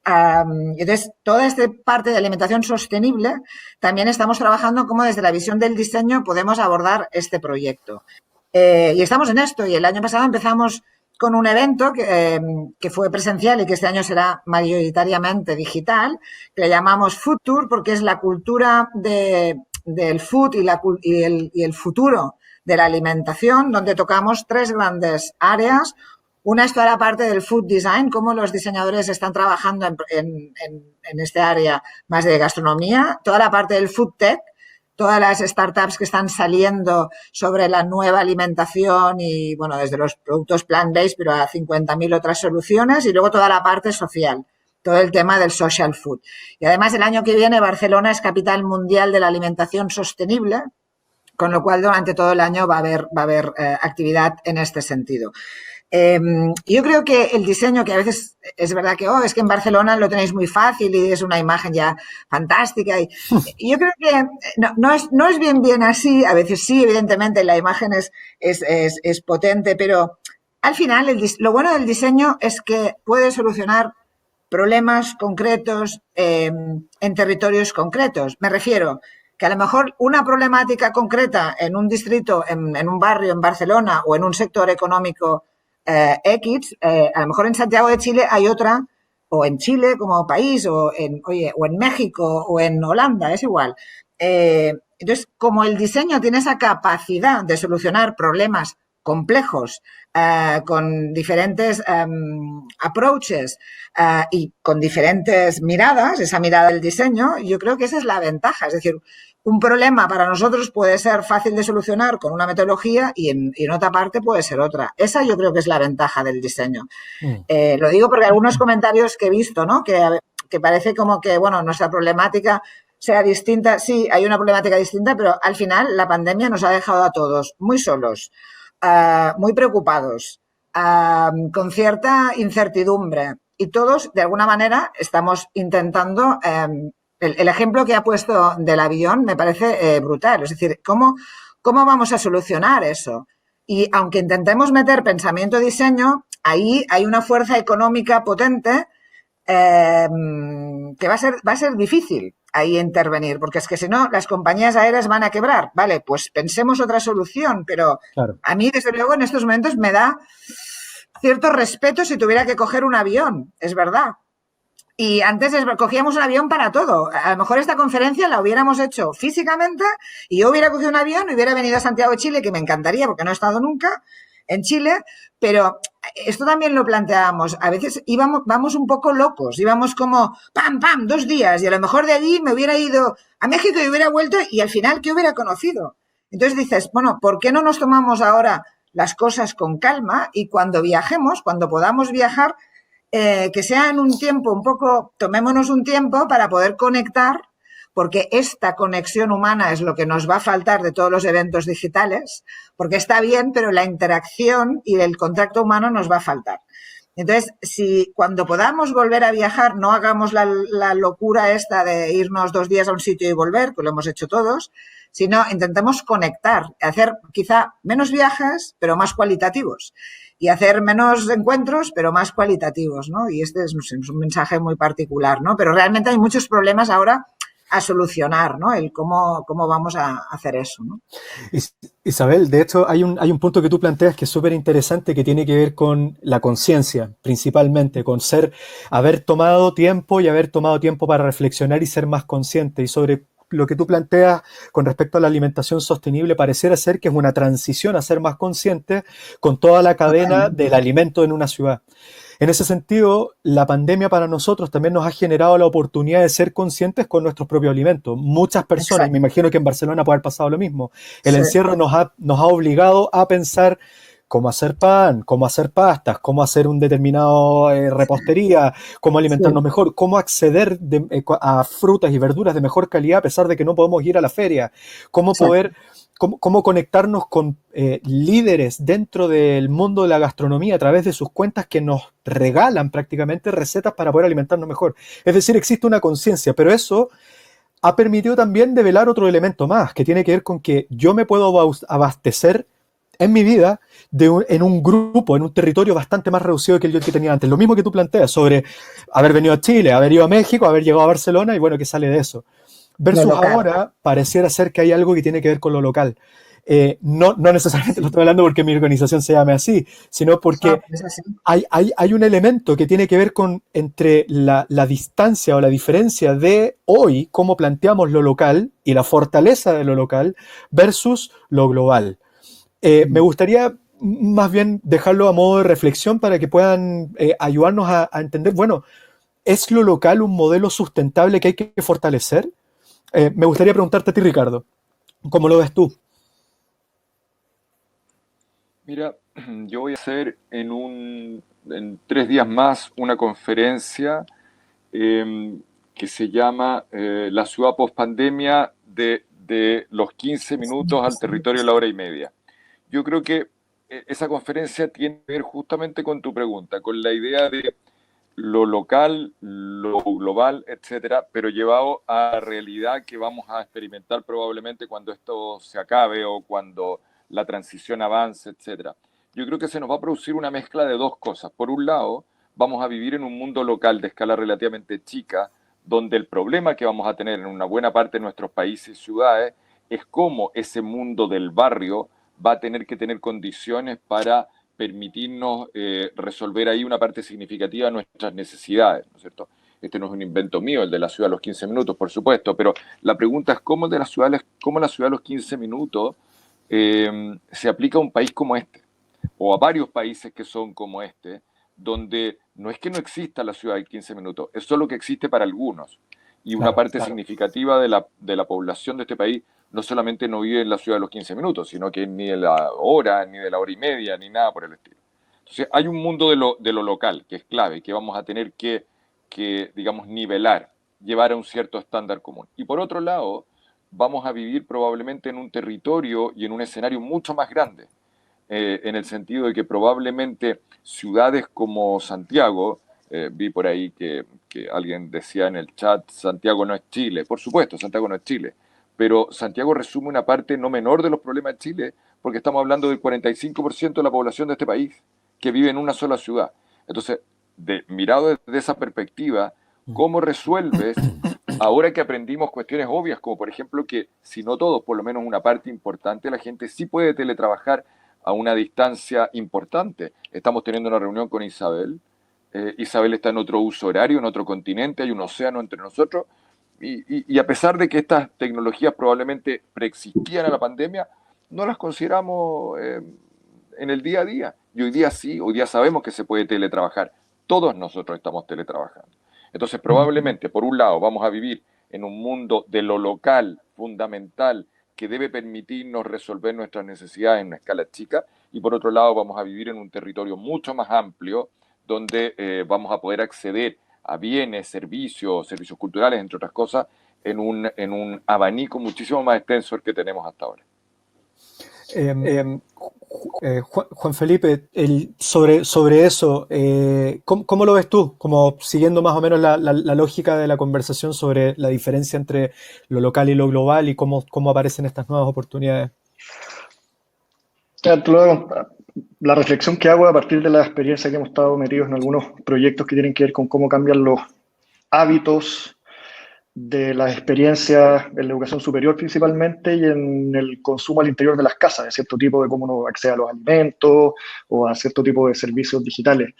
Entonces, toda esta parte de alimentación sostenible, también estamos trabajando cómo desde la visión del diseño podemos abordar este proyecto. Y estamos en esto, y el año pasado empezamos con un evento que fue presencial y que este año será mayoritariamente digital, que le llamamos Food Tour, porque es la cultura del food y el futuro de la alimentación, donde tocamos 3 grandes áreas. Una es toda la parte del food design, cómo los diseñadores están trabajando en este área más de gastronomía, toda la parte del food tech, todas las startups que están saliendo sobre la nueva alimentación y, bueno, desde los productos plant-based, pero a 50.000 otras soluciones, y luego toda la parte social, todo el tema del social food. Y además el año que viene Barcelona es capital mundial de la alimentación sostenible, con lo cual durante todo el año va a haber actividad en este sentido. Yo creo que el diseño, que a veces es verdad que es que en Barcelona lo tenéis muy fácil y es una imagen ya fantástica, y yo creo que no es bien así. A veces sí, evidentemente la imagen es potente, pero al final lo bueno del diseño es que puede solucionar problemas concretos en territorios concretos. Me refiero que a lo mejor una problemática concreta en un distrito, en un barrio en Barcelona o en un sector económico X, a lo mejor en Santiago de Chile hay otra, o en Chile como país, o en México, o en Holanda, es igual. Entonces, como el diseño tiene esa capacidad de solucionar problemas complejos, con diferentes approaches y con diferentes miradas, esa mirada del diseño, yo creo que esa es la ventaja. Es decir, un problema para nosotros puede ser fácil de solucionar con una metodología y en otra parte puede ser otra. Esa yo creo que es la ventaja del diseño. Lo digo porque algunos comentarios que he visto, ¿no? Que parece como que, bueno, nuestra problemática sea distinta. Sí, hay una problemática distinta, pero al final la pandemia nos ha dejado a todos muy solos, muy preocupados, con cierta incertidumbre. Y todos, de alguna manera, estamos intentando... El ejemplo que ha puesto del avión me parece brutal. Es decir, ¿cómo vamos a solucionar eso? Y aunque intentemos meter pensamiento-diseño, ahí hay una fuerza económica potente que va a ser difícil ahí intervenir, porque es que si no, las compañías aéreas van a quebrar. Vale, pues pensemos otra solución, pero claro, a mí, desde luego, en estos momentos me da cierto respeto si tuviera que coger un avión, es verdad. Y antes cogíamos un avión para todo. A lo mejor esta conferencia la hubiéramos hecho físicamente y yo hubiera cogido un avión y hubiera venido a Santiago de Chile, que me encantaría porque no he estado nunca en Chile, pero esto también lo planteábamos. A veces vamos un poco locos, íbamos como ¡pam, pam! 2 días y a lo mejor de allí me hubiera ido a México y hubiera vuelto y al final, ¿qué hubiera conocido? Entonces dices, bueno, ¿por qué no nos tomamos ahora las cosas con calma y cuando viajemos, cuando podamos viajar, que sea en un tiempo un poco, tomémonos un tiempo para poder conectar, porque esta conexión humana es lo que nos va a faltar de todos los eventos digitales, porque está bien, pero la interacción y el contacto humano nos va a faltar. Entonces, si cuando podamos volver a viajar no hagamos la locura esta de irnos 2 días a un sitio y volver, que lo hemos hecho todos, sino intentemos conectar, hacer quizá menos viajes, pero más cualitativos. Y hacer menos encuentros, pero más cualitativos, ¿no? Y este es un mensaje muy particular, ¿no? Pero realmente hay muchos problemas ahora a solucionar, ¿no? El cómo vamos a hacer eso, ¿no? Isabel, de hecho, hay un punto que tú planteas que es súper interesante, que tiene que ver con la conciencia, principalmente, con haber tomado tiempo para reflexionar y ser más consciente. Y sobre lo que tú planteas con respecto a la alimentación sostenible, pareciera ser que es una transición a ser más consciente con toda la cadena del alimento en una ciudad. En ese sentido, la pandemia para nosotros también nos ha generado la oportunidad de ser conscientes con nuestros propios alimentos. Muchas personas, y me imagino que en Barcelona puede haber pasado lo mismo, el encierro nos ha obligado a pensar cómo hacer pan, cómo hacer pastas, cómo hacer un determinado repostería, cómo alimentarnos mejor, cómo acceder a frutas y verduras de mejor calidad a pesar de que no podemos ir a la feria, cómo conectarnos con líderes dentro del mundo de la gastronomía a través de sus cuentas que nos regalan prácticamente recetas para poder alimentarnos mejor. Es decir, existe una conciencia, pero eso ha permitido también develar otro elemento más, que tiene que ver con que yo me puedo abastecer en mi vida en un grupo, en un territorio bastante más reducido que el que tenía antes. Lo mismo que tú planteas sobre haber venido a Chile, haber ido a México, haber llegado a Barcelona y bueno, ¿qué sale de eso? Versus ahora pareciera ser que hay algo que tiene que ver con lo local. No necesariamente lo estoy hablando porque mi organización se llame así, sino porque hay un elemento que tiene que ver con entre la distancia o la diferencia de hoy, cómo planteamos lo local y la fortaleza de lo local versus lo global. Me gustaría más bien dejarlo a modo de reflexión para que puedan ayudarnos a entender, bueno, ¿es lo local un modelo sustentable que hay que fortalecer? Me gustaría preguntarte a ti, Ricardo, ¿cómo lo ves tú? Mira, yo voy a hacer en 3 días más una conferencia que se llama La ciudad post-pandemia de los 15 minutos al territorio de la hora y media. Yo creo que esa conferencia tiene que ver justamente con tu pregunta, con la idea de lo local, lo global, etcétera, pero llevado a la realidad que vamos a experimentar probablemente cuando esto se acabe o cuando la transición avance, etcétera. Yo creo que se nos va a producir una mezcla de 2 cosas. Por un lado, vamos a vivir en un mundo local de escala relativamente chica, donde el problema que vamos a tener en una buena parte de nuestros países y ciudades es cómo ese mundo del barrio va a tener que tener condiciones para permitirnos resolver ahí una parte significativa de nuestras necesidades, ¿no es cierto? Este no es un invento mío, el de la ciudad a los 15 minutos, por supuesto, pero la pregunta es cómo la ciudad a los 15 minutos se aplica a un país como este, o a varios países que son como este, donde no es que no exista la ciudad de 15 minutos, es solo que existe para algunos. Y una parte significativa de la población de este país no solamente no vive en la ciudad de los 15 minutos, sino que ni de la hora, ni de la hora y media, ni nada por el estilo. Entonces hay un mundo de lo local que es clave, que vamos a tener que, digamos, nivelar, llevar a un cierto estándar común. Y por otro lado, vamos a vivir probablemente en un territorio y en un escenario mucho más grande, en el sentido de que probablemente ciudades como Santiago, vi por ahí que alguien decía en el chat, Santiago no es Chile. Por supuesto, Santiago no es Chile, pero Santiago resume una parte no menor de los problemas de Chile, porque estamos hablando del 45% de la población de este país que vive en una sola ciudad. Entonces, mirado desde esa perspectiva, ¿cómo resuelves, ahora que aprendimos cuestiones obvias, como por ejemplo que, si no todos, por lo menos una parte importante de la gente sí puede teletrabajar a una distancia importante? Estamos teniendo una reunión con Isabel. Isabel está en otro uso horario, en otro continente, hay un océano entre nosotros, y a pesar de que estas tecnologías probablemente preexistían a la pandemia, no las consideramos en el día a día. Y hoy día sí, hoy día sabemos que se puede teletrabajar. Todos nosotros estamos teletrabajando. Entonces, probablemente, por un lado, vamos a vivir en un mundo de lo local, fundamental, que debe permitirnos resolver nuestras necesidades en una escala chica, y por otro lado, vamos a vivir en un territorio mucho más amplio, donde vamos a poder acceder a bienes, servicios culturales, entre otras cosas, en un abanico muchísimo más extenso del que tenemos hasta ahora. Juan Felipe, sobre eso, ¿cómo lo ves tú? Como siguiendo más o menos la lógica de la conversación sobre la diferencia entre lo local y lo global y cómo aparecen estas nuevas oportunidades. La reflexión que hago a partir de la experiencia que hemos estado metidos en algunos proyectos que tienen que ver con cómo cambian los hábitos de las experiencias en la educación superior principalmente y en el consumo al interior de las casas, de cierto tipo de cómo uno accede a los alimentos o a cierto tipo de servicios digitales.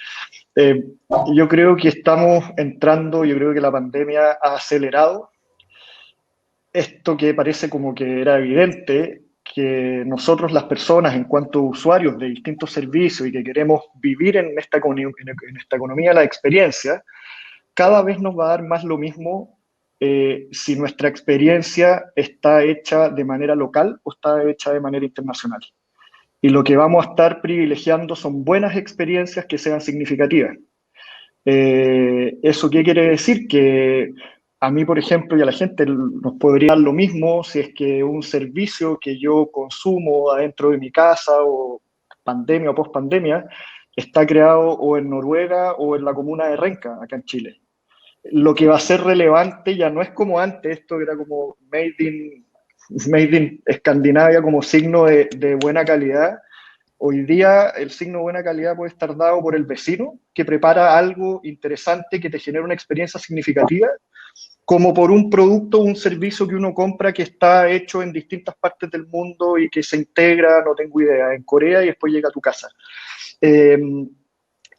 Yo creo que estamos entrando, yo creo que la pandemia ha acelerado esto que parece como que era evidente, que nosotros las personas en cuanto usuarios de distintos servicios y que queremos vivir en esta economía de la experiencia, cada vez nos va a dar más lo mismo si nuestra experiencia está hecha de manera local o está hecha de manera internacional. Y lo que vamos a estar privilegiando son buenas experiencias que sean significativas. ¿Eso qué quiere decir? Que a mí, por ejemplo, y a la gente nos podría dar lo mismo si es que un servicio que yo consumo adentro de mi casa o pandemia o post-pandemia está creado o en Noruega o en la comuna de Renca, acá en Chile. Lo que va a ser relevante ya no es como antes, esto era como made in Escandinavia como signo de buena calidad. Hoy día el signo de buena calidad puede estar dado por el vecino que prepara algo interesante que te genera una experiencia significativa, como por un producto o un servicio que uno compra que está hecho en distintas partes del mundo y que se integra, no tengo idea, en Corea y después llega a tu casa.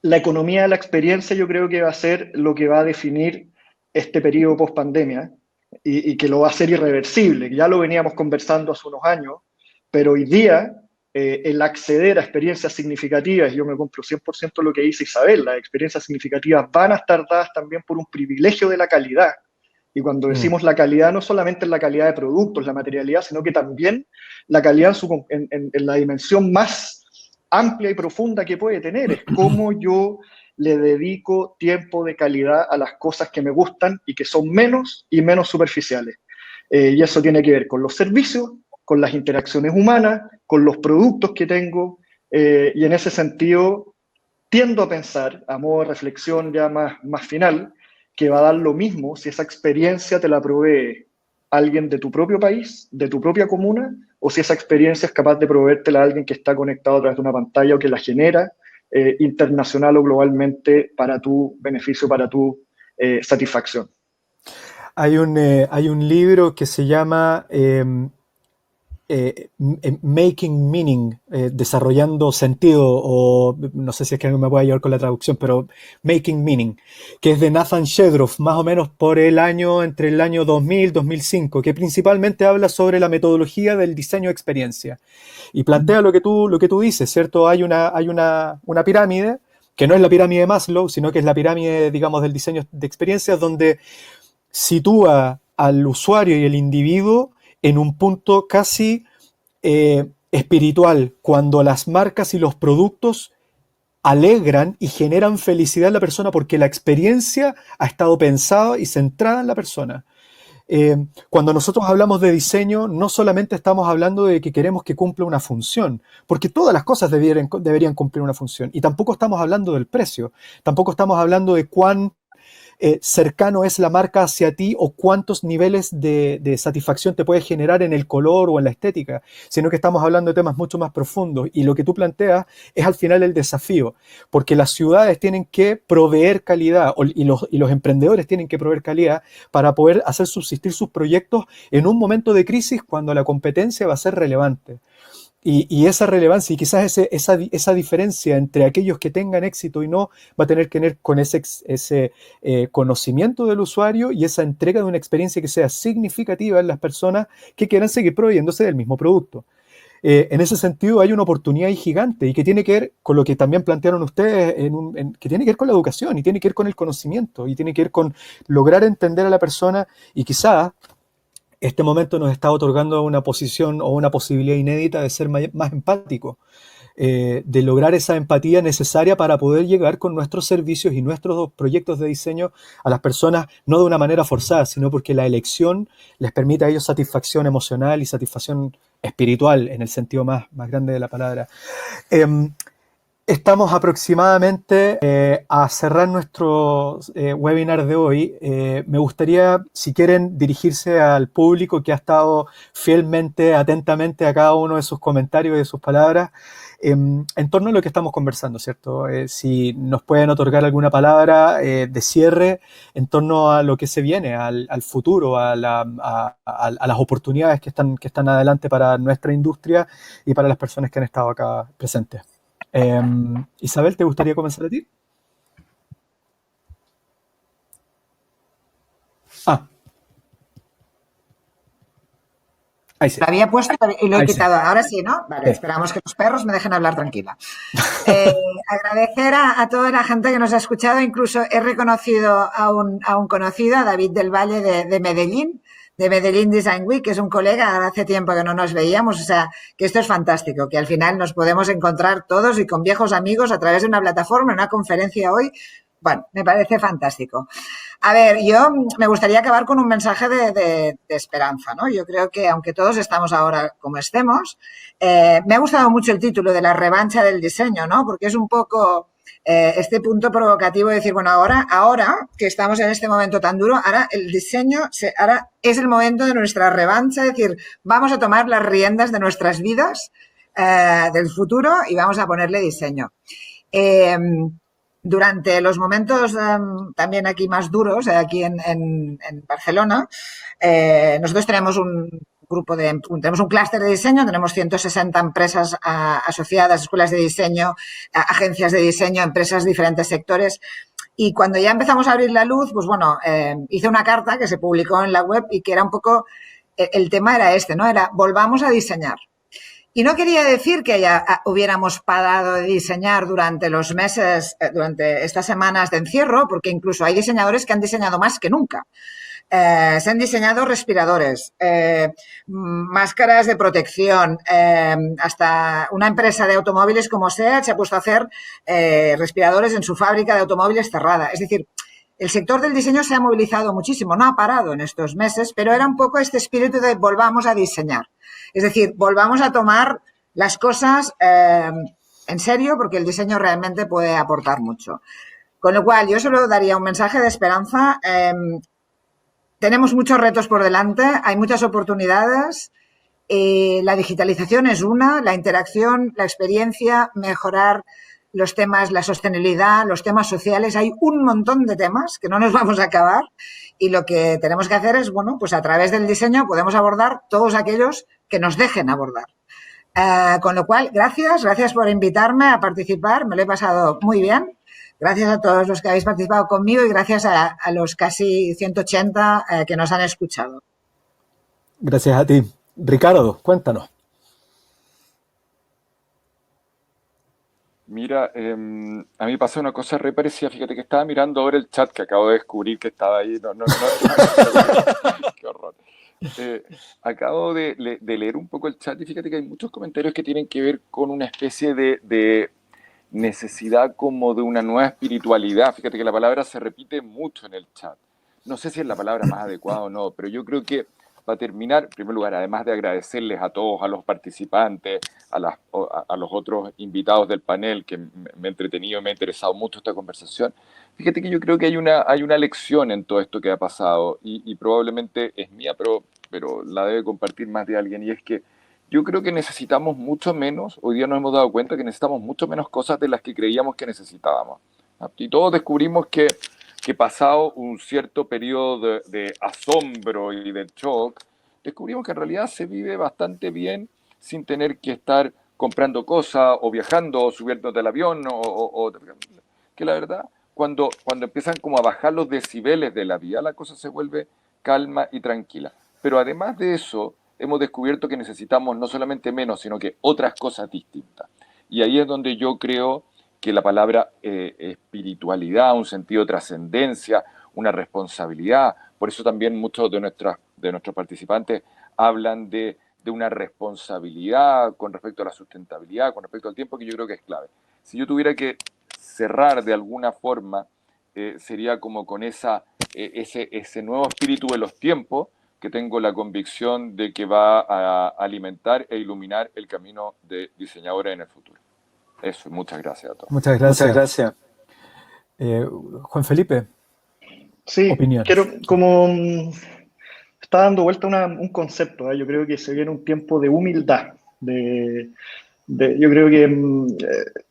La economía de la experiencia yo creo que va a ser lo que va a definir este periodo post-pandemia y que lo va a hacer irreversible. Ya lo veníamos conversando hace unos años, pero hoy día el acceder a experiencias significativas, yo me compro 100% lo que dice Isabel, las experiencias significativas van a estar dadas también por un privilegio de la calidad. Y cuando decimos la calidad, no solamente en la calidad de productos, la materialidad, sino que también la calidad en la dimensión más amplia y profunda que puede tener. Es cómo yo le dedico tiempo de calidad a las cosas que me gustan y que son menos y menos superficiales. Y eso tiene que ver con los servicios, con las interacciones humanas, con los productos que tengo. Y en ese sentido, tiendo a pensar, a modo de reflexión ya más final, que va a dar lo mismo si esa experiencia te la provee alguien de tu propio país, de tu propia comuna, o si esa experiencia es capaz de proveértela a alguien que está conectado a través de una pantalla o que la genera internacional o globalmente para tu beneficio, para tu satisfacción. Hay un libro que se llama making meaning, desarrollando sentido, o no sé si es que me puede ayudar con la traducción, pero making meaning, que es de Nathan Shedroff, más o menos por entre el año 2000, 2005, que principalmente habla sobre la metodología del diseño de experiencia. Y plantea lo que tú dices, ¿cierto? Hay una pirámide, que no es la pirámide de Maslow, sino que es la pirámide, digamos, del diseño de experiencias, donde sitúa al usuario y el individuo en un punto casi espiritual, cuando las marcas y los productos alegran y generan felicidad en la persona porque la experiencia ha estado pensada y centrada en la persona. Cuando nosotros hablamos de diseño, no solamente estamos hablando de que queremos que cumpla una función, porque todas las cosas deberían cumplir una función, y tampoco estamos hablando del precio, tampoco estamos hablando de cuán cercano es la marca hacia ti o cuántos niveles de satisfacción te puede generar en el color o en la estética, sino que estamos hablando de temas mucho más profundos, y lo que tú planteas es al final el desafío, porque las ciudades tienen que proveer calidad y los emprendedores tienen que proveer calidad para poder hacer subsistir sus proyectos en un momento de crisis cuando la competencia va a ser relevante. Y esa relevancia y quizás esa diferencia entre aquellos que tengan éxito y no va a tener que ver con ese conocimiento del usuario y esa entrega de una experiencia que sea significativa en las personas que quieran seguir proveyéndose del mismo producto. En ese sentido hay una oportunidad ahí gigante y que tiene que ver con lo que también plantearon ustedes, que tiene que ver con la educación y tiene que ver con el conocimiento y tiene que ver con lograr entender a la persona, y quizás este momento nos está otorgando una posición o una posibilidad inédita de ser más empático, de lograr esa empatía necesaria para poder llegar con nuestros servicios y nuestros proyectos de diseño a las personas, no de una manera forzada, sino porque la elección les permite a ellos satisfacción emocional y satisfacción espiritual en el sentido más grande de la palabra. Estamos aproximadamente a cerrar nuestro webinar de hoy. Me gustaría, si quieren, dirigirse al público que ha estado fielmente, atentamente a cada uno de sus comentarios y de sus palabras en torno a lo que estamos conversando, ¿cierto? Si nos pueden otorgar alguna palabra de cierre en torno a lo que se viene, al futuro, a las oportunidades que están adelante para nuestra industria y para las personas que han estado acá presentes. Isabel, ¿te gustaría comenzar a ti? Ahí sí. Lo había puesto y lo he Ahí quitado. sí. Ahora sí, ¿no? Vale, Sí. esperamos que los perros me dejen hablar tranquila. Agradecer a toda la gente que nos ha escuchado. Incluso he reconocido a un conocido, a David del Valle de Medellín Design Week, que es un colega, hace tiempo que no nos veíamos, o sea, que esto es fantástico, que al final nos podemos encontrar todos y con viejos amigos a través de una plataforma, una conferencia hoy. Bueno, me parece fantástico. A ver, yo me gustaría acabar con un mensaje de esperanza, ¿no? Yo creo que aunque todos estamos ahora como estemos, me ha gustado mucho el título de la revancha del diseño, ¿no? Porque es un poco este punto provocativo de decir, bueno, ahora que estamos en este momento tan duro, ahora el diseño, ahora es el momento de nuestra revancha, es decir, vamos a tomar las riendas de nuestras vidas del futuro y vamos a ponerle diseño. Durante los momentos también aquí más duros, aquí en Barcelona, nosotros tenemos tenemos un clúster de diseño, tenemos 160 empresas asociadas, escuelas de diseño, agencias de diseño, empresas de diferentes sectores. Y cuando ya empezamos a abrir la luz, pues bueno, hice una carta que se publicó en la web y que era un poco, el tema era este, ¿no? Era volvamos a diseñar. Y no quería decir que ya hubiéramos parado de diseñar durante los meses, durante estas semanas de encierro, porque incluso hay diseñadores que han diseñado más que nunca. Se han diseñado respiradores, máscaras de protección, hasta una empresa de automóviles como SEAT se ha puesto a hacer respiradores en su fábrica de automóviles cerrada. Es decir, el sector del diseño se ha movilizado muchísimo, no ha parado en estos meses, pero era un poco este espíritu de volvamos a diseñar. Es decir, volvamos a tomar las cosas en serio porque el diseño realmente puede aportar mucho. Con lo cual, yo solo daría un mensaje de esperanza. Tenemos muchos retos por delante, hay muchas oportunidades. La digitalización es una, la interacción, la experiencia, mejorar los temas, la sostenibilidad, los temas sociales. Hay un montón de temas que no nos vamos a acabar y lo que tenemos que hacer es, bueno, pues a través del diseño podemos abordar todos aquellos que nos dejen abordar. Con lo cual, gracias por invitarme a participar, me lo he pasado muy bien. Gracias a todos los que habéis participado conmigo y gracias a los casi 180 que nos han escuchado. Gracias a ti. Ricardo, cuéntanos. Mira, a mí me pasó una cosa re parecida. Fíjate que estaba mirando ahora el chat que acabo de descubrir que estaba ahí. Qué horror. Acabo de leer un poco el chat y fíjate que hay muchos comentarios que tienen que ver con una especie de necesidad como de una nueva espiritualidad. Fíjate que la palabra se repite mucho en el chat. No sé si es la palabra más adecuada o no, pero yo creo que para terminar, en primer lugar, además de agradecerles a todos, a los participantes, a los otros invitados del panel, que me ha entretenido y me ha interesado mucho esta conversación, fíjate que yo creo que hay una lección en todo esto que ha pasado y probablemente es mía, pero la debe compartir más de alguien, y es que yo creo que necesitamos mucho menos, hoy día nos hemos dado cuenta que necesitamos mucho menos cosas de las que creíamos que necesitábamos. Y todos descubrimos que pasado un cierto periodo de asombro y de shock, descubrimos que en realidad se vive bastante bien sin tener que estar comprando cosas o viajando o subiendo del avión que la verdad, cuando empiezan como a bajar los decibeles de la vida, la cosa se vuelve calma y tranquila. Pero además de eso, hemos descubierto que necesitamos no solamente menos, sino que otras cosas distintas. Y ahí es donde yo creo que la palabra espiritualidad, un sentido de trascendencia, una responsabilidad, por eso también muchos de nuestros participantes hablan de una responsabilidad con respecto a la sustentabilidad, con respecto al tiempo, que yo creo que es clave. Si yo tuviera que cerrar de alguna forma, sería como con ese nuevo espíritu de los tiempos, que tengo la convicción de que va a alimentar e iluminar el camino de diseñadores en el futuro. Eso, muchas gracias a todos. Muchas gracias. Juan Felipe, sí, opiniones. Está dando vuelta un concepto, yo creo que se viene un tiempo de humildad. Yo creo que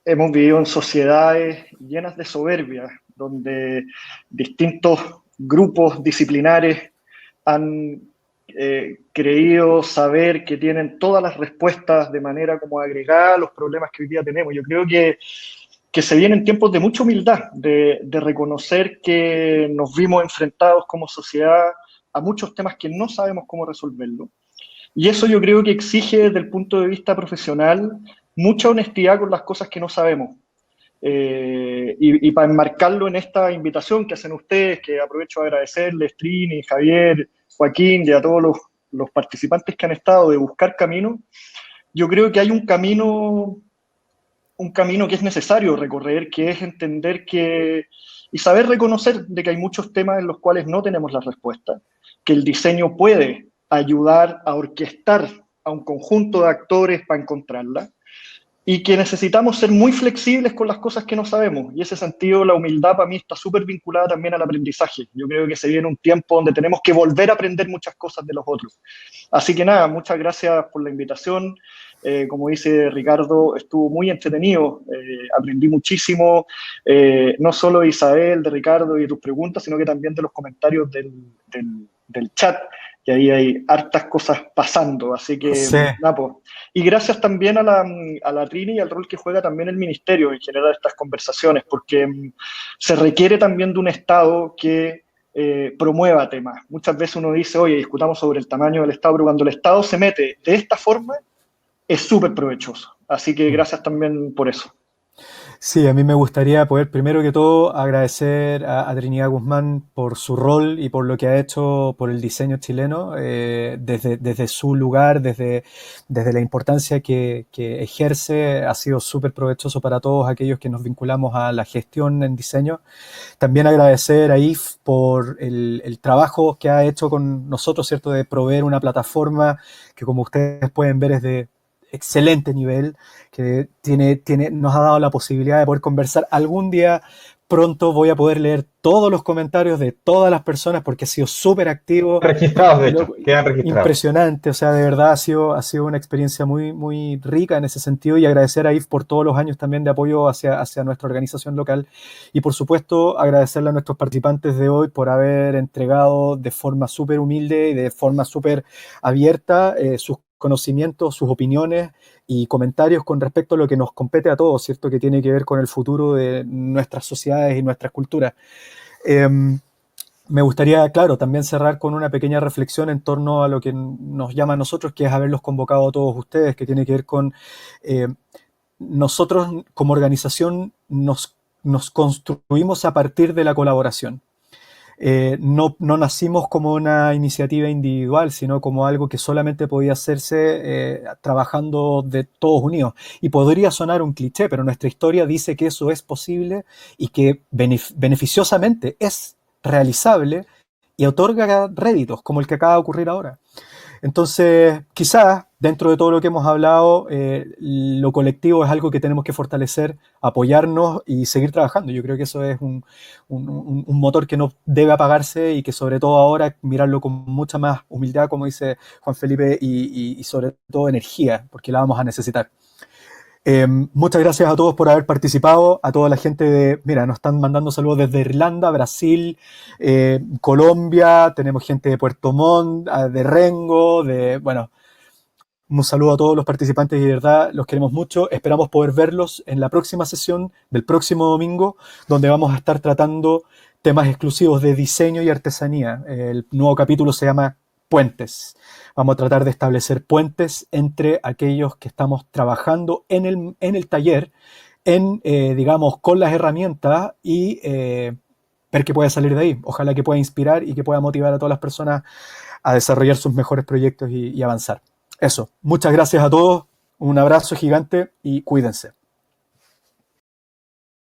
hemos vivido en sociedades llenas de soberbia, donde distintos grupos disciplinares han creído saber que tienen todas las respuestas de manera como agregada a los problemas que hoy día tenemos. Yo creo que se vienen tiempos de mucha humildad, de reconocer que nos vimos enfrentados como sociedad a muchos temas que no sabemos cómo resolverlo. Y eso yo creo que exige desde el punto de vista profesional mucha honestidad con las cosas que no sabemos. Y para enmarcarlo en esta invitación que hacen ustedes, que aprovecho a agradecerles, Trini, Javier, Joaquín y a todos los participantes que han estado, de buscar camino, yo creo que hay un camino que es necesario recorrer, que es entender y saber reconocer de que hay muchos temas en los cuales no tenemos la respuesta, que el diseño puede ayudar a orquestar a un conjunto de actores para encontrarla, y que necesitamos ser muy flexibles con las cosas que no sabemos. Y ese sentido, la humildad para mí está súper vinculada también al aprendizaje. Yo creo que se viene un tiempo donde tenemos que volver a aprender muchas cosas de los otros. Así que nada, muchas gracias por la invitación. Como dice Ricardo, estuvo muy entretenido, aprendí muchísimo, no solo de Isabel, de Ricardo y de tus preguntas, sino que también de los comentarios del chat, que ahí hay hartas cosas pasando, así que sí. Pues. Y gracias también a la Trini y al rol que juega también el Ministerio en generar estas conversaciones, porque se requiere también de un Estado que promueva temas. Muchas veces uno dice, oye, discutamos sobre el tamaño del Estado, pero cuando el Estado se mete de esta forma, es súper provechoso. Así que gracias también por eso. Sí, a mí me gustaría poder, primero que todo, agradecer a Trinidad Guzmán por su rol y por lo que ha hecho por el diseño chileno, desde su lugar, desde la importancia que ejerce, ha sido súper provechoso para todos aquellos que nos vinculamos a la gestión en diseño. También agradecer a IF por el trabajo que ha hecho con nosotros, ¿cierto?, de proveer una plataforma que, como ustedes pueden ver, es de excelente nivel, que nos ha dado la posibilidad de poder conversar. Algún día pronto voy a poder leer todos los comentarios de todas las personas porque ha sido súper activo. Registrados, de hecho, quedan registrados. Impresionante, o sea, de verdad ha sido una experiencia muy, muy rica en ese sentido, y agradecer a IF por todos los años también de apoyo hacia nuestra organización local, y por supuesto agradecerle a nuestros participantes de hoy por haber entregado de forma súper humilde y de forma súper abierta sus conocimientos, sus opiniones y comentarios con respecto a lo que nos compete a todos, ¿cierto? Que tiene que ver con el futuro de nuestras sociedades y nuestras culturas. Me gustaría, claro, también cerrar con una pequeña reflexión en torno a lo que nos llama a nosotros, que es haberlos convocado a todos ustedes, que tiene que ver con nosotros como organización nos construimos a partir de la colaboración. No nacimos como una iniciativa individual, sino como algo que solamente podía hacerse trabajando de todos unidos. Y podría sonar un cliché, pero nuestra historia dice que eso es posible y que beneficiosamente es realizable y otorga réditos, como el que acaba de ocurrir ahora. Entonces, quizás, dentro de todo lo que hemos hablado, lo colectivo es algo que tenemos que fortalecer, apoyarnos y seguir trabajando. Yo creo que eso es un motor que no debe apagarse y que sobre todo ahora mirarlo con mucha más humildad, como dice Juan Felipe, y sobre todo energía, porque la vamos a necesitar. Muchas gracias a todos por haber participado, a toda la gente mira, nos están mandando saludos desde Irlanda, Brasil, Colombia, tenemos gente de Puerto Montt, de Rengo, bueno, un saludo a todos los participantes y de verdad los queremos mucho. Esperamos poder verlos en la próxima sesión del próximo domingo, donde vamos a estar tratando temas exclusivos de diseño y artesanía. El nuevo capítulo se llama Puentes. Vamos a tratar de establecer puentes entre aquellos que estamos trabajando en el taller, digamos, con las herramientas y ver qué puede salir de ahí. Ojalá que pueda inspirar y que pueda motivar a todas las personas a desarrollar sus mejores proyectos y avanzar. Eso. Muchas gracias a todos. Un abrazo gigante y cuídense.